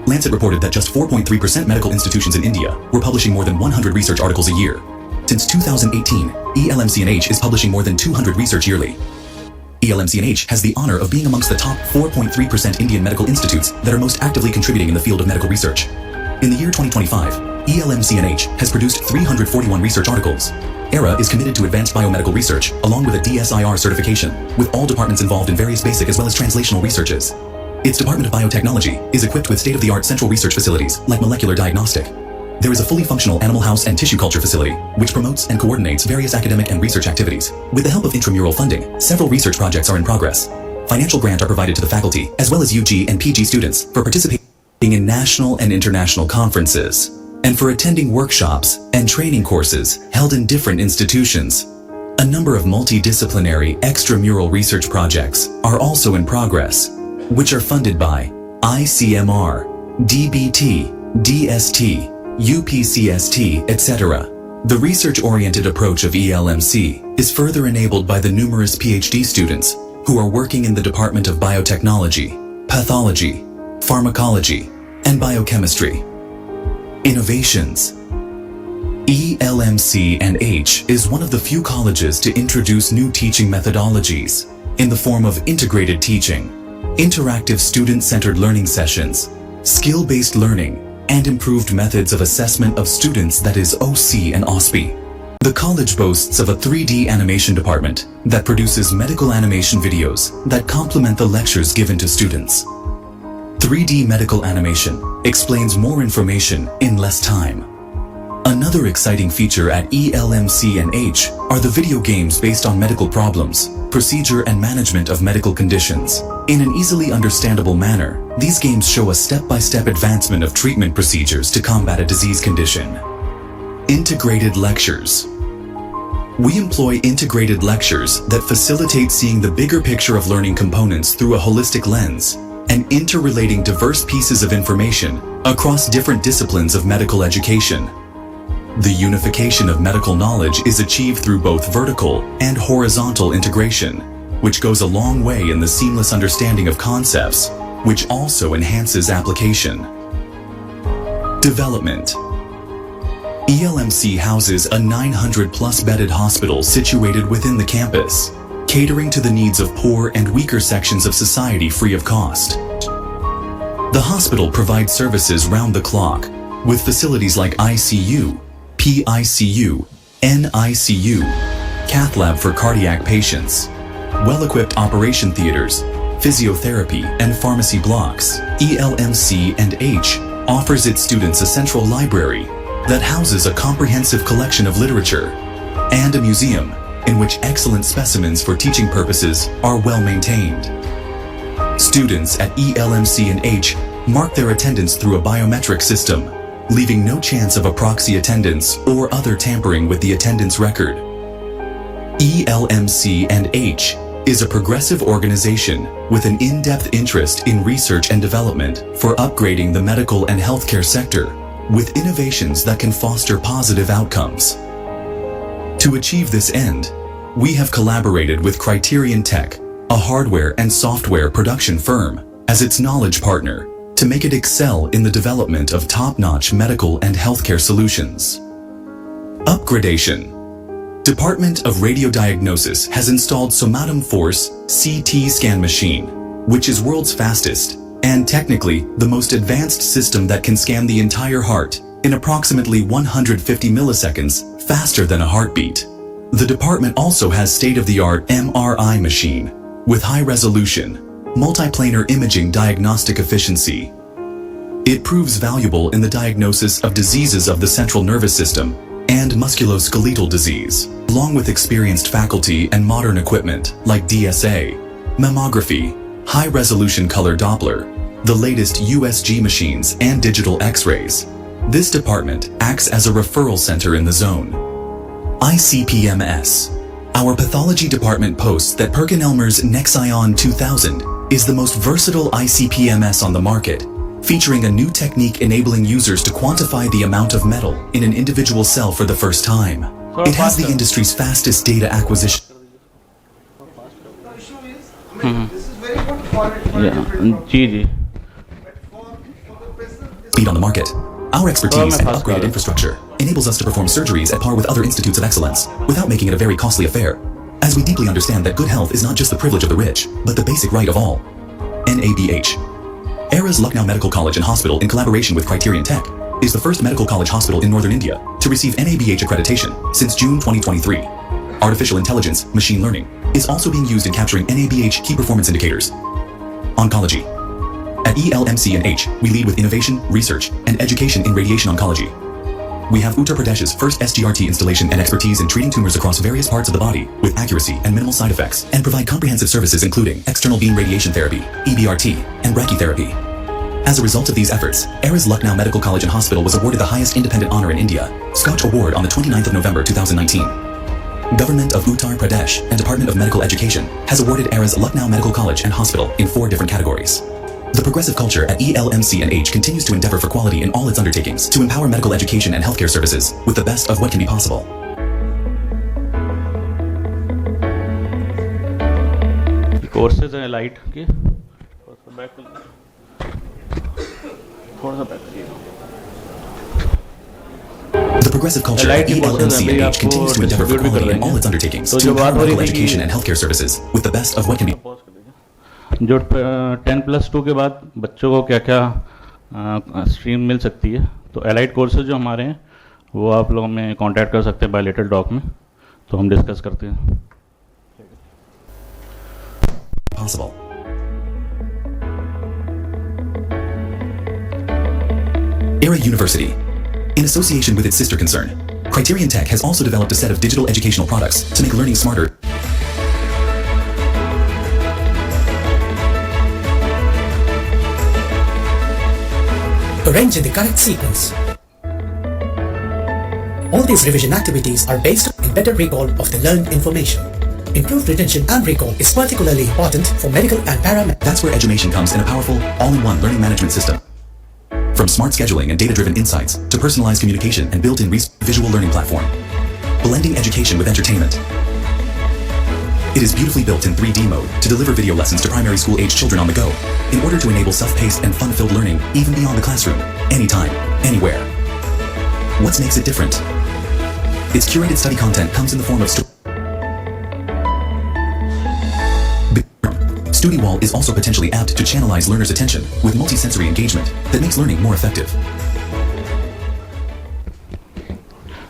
Lancet reported that just 4.3% medical institutions in India were publishing more than 100 research articles a year. Since 2018, ELMCNH is publishing more than 200 research yearly. ELMCNH has the honor of being amongst the top 4.3% Indian medical institutes that are most actively contributing in the field of medical research. In the year 2025, ELMCNH has produced 341 research articles. ERA is committed to advanced biomedical research, along with a DSIR certification, with all departments involved in various basic as well as translational researches. Its Department of Biotechnology is equipped with state-of-the-art central research facilities, like molecular diagnostic. There is a fully functional animal house and tissue culture facility, which promotes and coordinates various academic and research activities. With the help of intramural funding, several research projects are in progress. Financial grants are provided to the faculty, as well as UG and PG students, for participating in national and international conferences, and for attending workshops and training courses held in different institutions. A number of multidisciplinary extramural research projects are also in progress, which are funded by ICMR, DBT, DST, UPCST, etc. The research-oriented approach of ELMC is further enabled by the numerous PhD students who are working in the Department of Biotechnology, Pathology, Pharmacology, and Biochemistry. Innovations. ELMC&H is one of the few colleges to introduce new teaching methodologies in the form of integrated teaching, interactive student-centered learning sessions, skill-based learning, and improved methods of assessment of students, that is OC and OSPE. The college boasts of a 3D animation department that produces medical animation videos that complement the lectures given to students. 3D medical animation explains more information in less time. Another exciting feature at ELMC&H are the video games based on medical problems, procedure and management of medical conditions. In an easily understandable manner, these games show a step-by-step advancement of treatment procedures to combat a disease condition. Integrated lectures. We employ integrated lectures that facilitate seeing the bigger picture of learning components through a holistic lens and interrelating diverse pieces of information across different disciplines of medical education. The unification of medical knowledge is achieved through both vertical and horizontal integration, which goes a long way in the seamless understanding of concepts, which also enhances application. Development. ELMC houses a 900-plus bedded hospital situated within the campus, catering to the needs of poor and weaker sections of society free of cost. The hospital provides services round the clock, with facilities like ICU, PICU, NICU, cath lab for cardiac patients, well-equipped operation theaters, physiotherapy and pharmacy blocks. ELMC and H offers its students a central library that houses a comprehensive collection of literature and a museum in which excellent specimens for teaching purposes are well maintained. Students at ELMC and H mark their attendance through a biometric system, leaving no chance of a proxy attendance or other tampering with the attendance record. ELMC and H is a progressive organization with an in-depth interest in research and development for upgrading the medical and healthcare sector with innovations that can foster positive outcomes. To achieve this end, we have collaborated with Criterion Tech, a hardware and software production firm, as its knowledge partner to make it excel in the development of top-notch medical and healthcare solutions. Upgradation. Department of Radiodiagnosis has installed Somatum Force CT scan machine, which is world's fastest and technically the most advanced system that can scan the entire heart in approximately 150 milliseconds faster than a heartbeat. The department also has state-of-the-art MRI machine with high-resolution, multiplanar imaging diagnostic efficiency. It proves valuable in the diagnosis of diseases of the central nervous system and musculoskeletal disease, along with experienced faculty and modern equipment like DSA, mammography, high-resolution color Doppler, the latest USG machines and digital X-rays. This department acts as a referral center in the zone. ICP-MS. Our pathology department posts that PerkinElmer's Nexion 2000 is the most versatile ICP-MS on the market, featuring a new technique enabling users to quantify the amount of metal in an individual cell for the first time. It has the industry's fastest data acquisition speed on the market. Our expertise and upgraded infrastructure enables us to perform surgeries at par with other institutes of excellence without making it a very costly affair, as we deeply understand that good health is not just the privilege of the rich, but the basic right of all. NABH. Eras Lucknow Medical College and Hospital, in collaboration with Criterion Tech, is the first medical college hospital in northern India to receive NABH accreditation since June 2023. Artificial intelligence, machine learning, is also being used in capturing NABH key performance indicators. Oncology. At ELMC and H, we lead with innovation, research, and education in radiation oncology. We have Uttar Pradesh's first SGRT installation and expertise in treating tumors across various parts of the body with accuracy and minimal side effects, and provide comprehensive services including external beam radiation therapy, EBRT, and brachytherapy. As a result of these efforts, Eras Lucknow Medical College and Hospital was awarded the highest independent honor in India, Scotch Award, on the 29th of November 2019. Government of Uttar Pradesh and Department of Medical Education has awarded Eras Lucknow Medical College and Hospital in 4 different categories. The progressive culture at ELMC and H continues to endeavor for quality in all its undertakings to empower medical education and healthcare services with the best of what can be possible. Courses हैं light के The progressive culture at ELMC and H continues to endeavor for quality in all its undertakings to empower medical education and healthcare services with the best of what can be. जो 10+2 के बाद बच्चों को क्या क्या stream मिल सकती है, तो एलाइड कोर्सेज जो हमारे हैं वो आप लोग हमें कांटेक्ट कर सकते हैं बायलेटरल डॉक में, तो हम डिस्कस करते हैं. Possible. ERA University, in association with its sister concern, Criterion Tech, has also developed a set of digital educational products to make learning smarter. arrange in the correct sequence. All these revision activities are based on better recall of the learned information. Improved retention and recall is particularly important for medical and paramedical. That's where Edumation comes in a powerful, all-in-one learning management system. From smart scheduling and data-driven insights to personalized communication and built-in visual learning platform. Blending education with entertainment. It is beautifully built in 3D mode to deliver video lessons to primary school age children on the go, in order to enable self-paced and fun-filled learning even beyond the classroom, anytime, anywhere. What makes it different? Its curated study content comes in the form of StudyWall is also potentially apt to channelize learners' attention with multisensory engagement that makes learning more effective.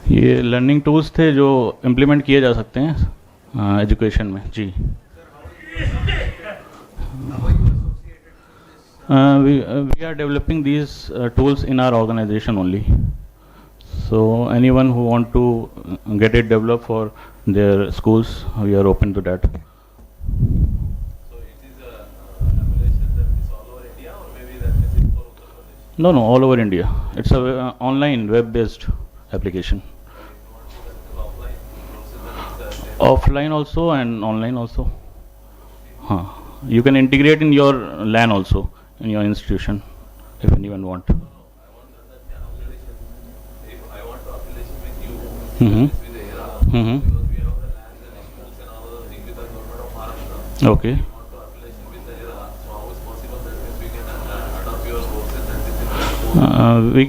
ये learning tools थे जो implement किए जा सकते हैं education में जी. We are developing these tools in our organization only. So anyone who want to get it developed for their schools, we are open to that. No, all over India. It's a online web-based application. Offline also and online also. You can integrate in your LAN also, in your institution, if anyone want. Okay. We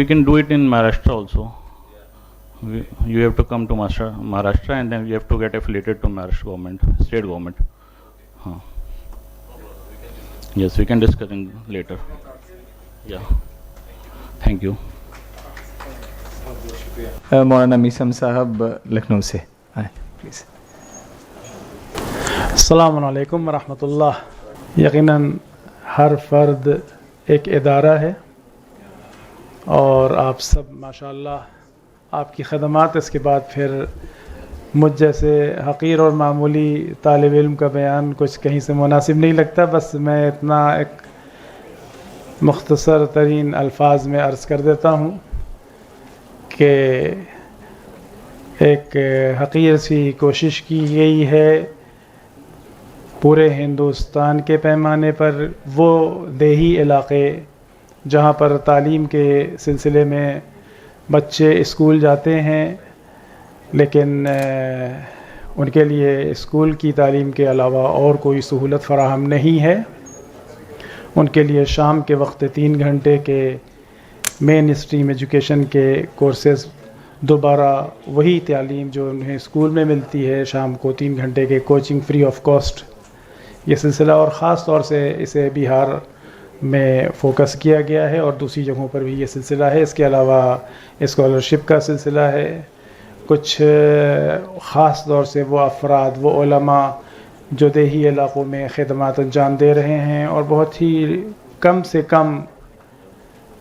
can do it in Maharashtra also. You have to come to Maharashtra and then you have to get affiliated to Maharashtra government, state government. Yes, we can discuss in later. Yeah. Thank you. मौलाना मीसम साहब लखनऊ से आए please. अस्सलामु अलैकुम वरहमतुल्लाह. यकीनन हर फ़र्द एक इदारा है और आप सब माशाअल्लाह आपकी ख़दमात इसके बाद फिर मुझ जैसे हक़ीर और मामूली तालिब इल्म का बयान कुछ कहीं से मुनासिब नहीं लगता. बस मैं इतना एक मुख्तसर तरीन अल्फाज में अर्ज़ कर देता हूँ कि एक हक़ीर सी कोशिश की गई है पूरे हिंदुस्तान के पैमाने पर वो देही इलाक़े जहाँ पर तालीम के सिलसिले में बच्चे स्कूल जाते हैं लेकिन उनके लिए स्कूल की तालीम के अलावा और कोई सहूलत फ़राहम नहीं है. उनके लिए शाम के वक्त 3 घंटे के मेन स्ट्रीम एजुकेशन के कोर्सेज़ दोबारा वही तालीम जो उन्हें स्कूल में मिलती है शाम को 3 घंटे के कोचिंग फ्री ऑफ कॉस्ट ये सिलसिला और ख़ास तौर से इसे बिहार में फ़ोकस किया गया है और दूसरी जगहों पर भी ये सिलसिला है. इसके अलावा स्कॉलरशिप का सिलसिला है. कुछ ख़ास तौर से वो अफराद वो उलमा जो देही इलाक़ों में ख़िदमत अंजाम दे रहे हैं और बहुत ही कम से कम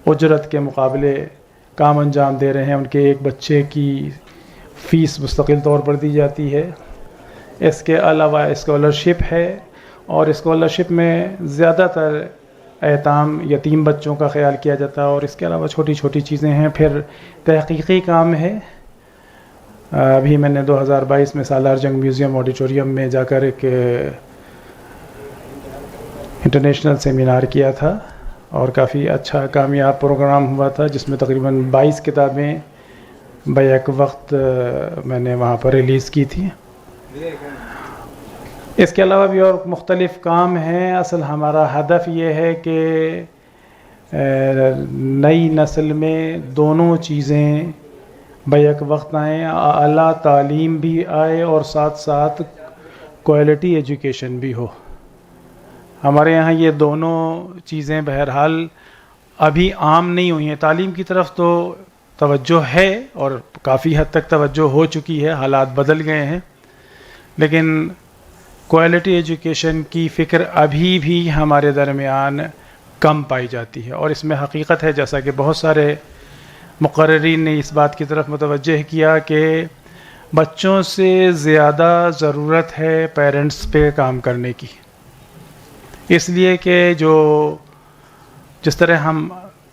उजरत के मुकाबले काम अंजाम दे रहे हैं. उनके एक बच्चे की फ़ीस मुस्तकिल तौर पर दी जाती है. इसके अलावा स्कॉलरशिप है और स्कॉलरशिप में ज़्यादातर एताम यतीम बच्चों का ख्याल किया जाता है और इसके अलावा छोटी छोटी चीज़ें हैं. फिर तहक़ीक़ी काम है. अभी मैंने 2022 में सालार जंग म्यूज़ियम ऑडिटोरियम में जाकर एक इंटरनेशनल सेमिनार किया था और काफ़ी अच्छा कामयाब प्रोग्राम हुआ था जिसमें तकरीबन 22 किताबें बैक वक्त मैंने वहाँ पर रिलीज़ की थी. इसके अलावा भी और मुख्तलिफ़ काम हैं. असल हमारा हदफ ये है कि नई नस्ल में दोनों चीज़ें बैक वक्त आएँ. आला तालीम भी आए और साथ साथ क्वालिटी एजुकेशन भी हो. हमारे यहाँ ये दोनों चीज़ें बहरहाल अभी आम नहीं हुई हैं. तालीम की तरफ तो तवज्जो है और काफ़ी हद तक तवज्जो हो चुकी है. हालात बदल गए हैं लेकिन क्वालिटी एजुकेशन की फ़िक्र अभी भी हमारे दरमियान कम पाई जाती है और इसमें हकीकत है जैसा कि बहुत सारे मुक़र्रिरीन ने इस बात की तरफ मुतवज्जह किया कि बच्चों से ज़्यादा ज़रूरत है पेरेंट्स पे काम करने की. इसलिए कि जिस तरह हम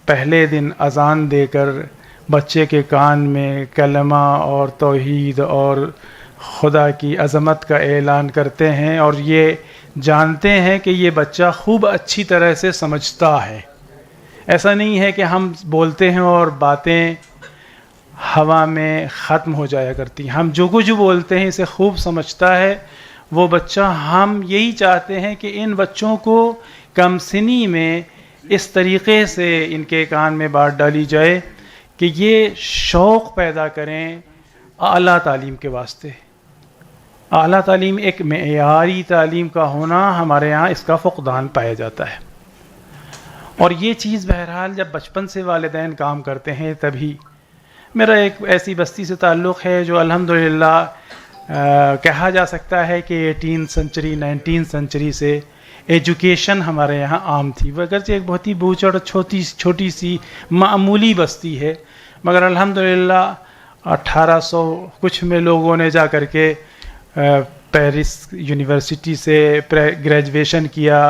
पहले दिन अज़ान देकर बच्चे के कान में कलमा और तौहीद और खुदा की अज़मत का ऐलान करते हैं और ये जानते हैं कि ये बच्चा खूब अच्छी तरह से समझता है। ऐसा नहीं है कि हम बोलते हैं और बातें हवा में ख़त्म हो जाया करती। हम जो कुछ बोलते हैं इसे खूब समझता है वो बच्चा। हम यही चाहते हैं कि इन बच्चों को कमसिनी में इस तरीक़े से इनके कान में बात डाली जाए कि ये शौक़ पैदा करें आला तालीम के वास्ते। आला तालीम एक मेयारी तालीम का होना हमारे यहाँ इसका फ़ुक़दान पाया जाता है। और ये चीज़ बहरहाल जब बचपन से वालिदैन काम करते हैं तभी। मेरा एक ऐसी बस्ती से ताल्लुक़ है जो अल्हम्दुलिल्लाह कहा जा सकता है कि 18th सेंचुरी 19th सेंचुरी से एजुकेशन हमारे यहाँ आम थी। वो अगरचे एक बहुत ही बूचड़ छोटी सी मामूली बस्ती है, मगर अल्हम्दुलिल्लाह 1800 कुछ में लोगों ने जा कर के पेरिस यूनिवर्सिटी से ग्रेजुएशन किया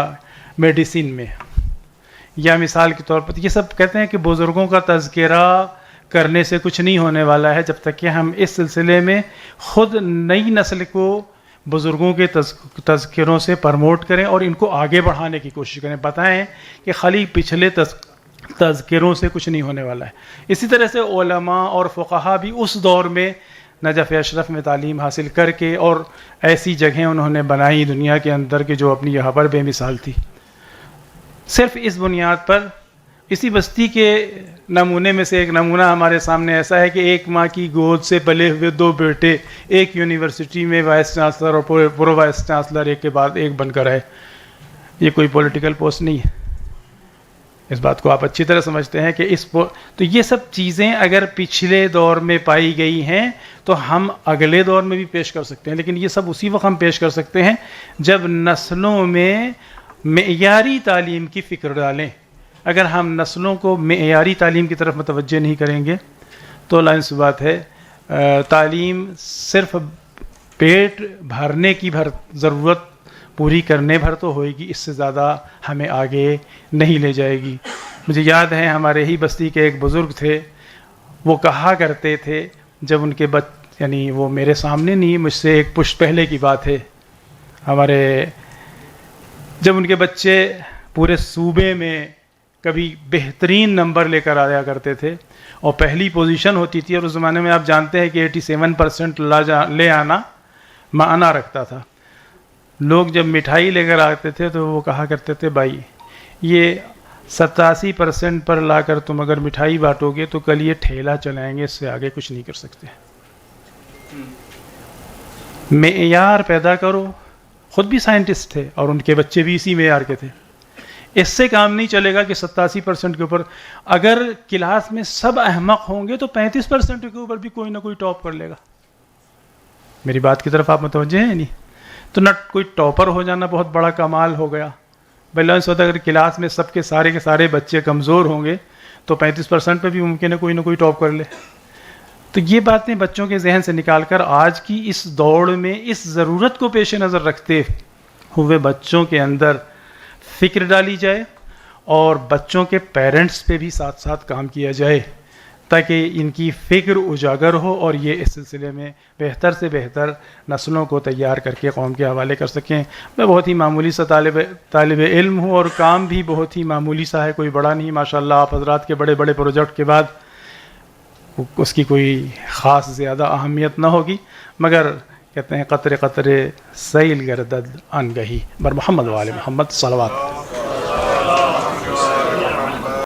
मेडिसिन में। या मिसाल के तौर पर ये सब कहते हैं कि बुज़ुर्गों का तज़किरा करने से कुछ नहीं होने वाला है जब तक कि हम इस सिलसिले में ख़ुद नई नस्ल को बुज़ुर्गों के तज़किरों से प्रमोट करें और इनको आगे बढ़ाने की कोशिश करें। बताएं कि खाली पिछले तज़किरों से कुछ नहीं होने वाला है। इसी तरह से उलमा और फ़ुक़हा भी उस दौर में नजफ़ अशरफ में तालीम हासिल करके और ऐसी जगहें उन्होंने बनाई दुनिया के अंदर कि जो अपनी यहाँ पर बेमिसाल थी। सिर्फ इस बुनियाद पर इसी बस्ती के नमूने में से एक नमूना हमारे सामने ऐसा है कि एक माँ की गोद से पले हुए 2 बेटे एक यूनिवर्सिटी में वाइस चांसलर और प्रो वाइस चांसलर एक के बाद एक बनकर आए। ये कोई पॉलिटिकल पोस्ट नहीं है, इस बात को आप अच्छी तरह समझते हैं कि तो ये सब चीज़ें अगर पिछले दौर में पाई गई हैं तो हम अगले दौर में भी पेश कर सकते हैं, लेकिन ये सब उसी वक्त हम पेश कर सकते हैं जब नस्लों में मेयारी तालीम की फ़िक्र डालें। अगर हम नस्लों को मेयारी तालीम की तरफ मुतवज्जे नहीं करेंगे तो लाइन्स बात है, तालीम सिर्फ पेट भरने की ज़रूरत पूरी करने भर तो होएगी, इससे ज़्यादा हमें आगे नहीं ले जाएगी। मुझे याद है हमारे ही बस्ती के एक बुज़ुर्ग थे, वो कहा करते थे जब उनके यानी वो मेरे सामने नहीं, मुझसे एक पुश्त पहले की बात है, जब उनके बच्चे पूरे सूबे में कभी बेहतरीन नंबर लेकर आया करते थे और पहली पोजीशन होती थी, और उस ज़माने में आप जानते हैं कि 87% ले आना माना रखता था। लोग जब मिठाई लेकर आते थे तो वो कहा करते थे, भाई ये 87% पर लाकर तुम अगर मिठाई बांटोगे तो कल ये ठेला चलाएंगे, इससे आगे कुछ नहीं कर सकते। मेयार पैदा करो। खुद भी साइंटिस्ट थे और उनके बच्चे भी इसी मेयार के थे। इससे काम नहीं चलेगा कि 87% के ऊपर, अगर क्लास में सब अहमक होंगे तो 35% के ऊपर भी कोई ना कोई टॉप कर लेगा। मेरी बात की तरफ आप मुतवज्जे हैं नहीं? तो न कोई टॉपर हो जाना बहुत बड़ा कमाल हो गया। बैलेंस होता है अगर क्लास में सबके सारे के सारे बच्चे कमज़ोर होंगे तो 35% पे भी मुमकिन है कोई ना कोई टॉप कर ले। तो ये बातें बच्चों के जहन से निकाल कर आज की इस दौड़ में इस ज़रूरत को पेश नज़र रखते हुए बच्चों के अंदर फ़िक्र डाली जाए और बच्चों के पेरेंट्स पे भी साथ साथ काम किया जाए ताकि इनकी फ़िक्र उजागर हो और ये इस सिलसिले में बेहतर से बेहतर नस्लों को तैयार करके कौम के हवाले कर सकें। मैं बहुत ही मामूली सा तालिब इल्म हूँ और काम भी बहुत ही मामूली सा है, कोई बड़ा नहीं। माशाल्लाह आप हज़रात के बड़े बड़े प्रोजेक्ट के बाद उसकी कोई ख़ास ज़्यादा अहमियत ना होगी, मगर कहते हैं क़तरे क़तरे सैल गर्दद अनगही बर मोहम्मद वाले मोहम्मद सलवात।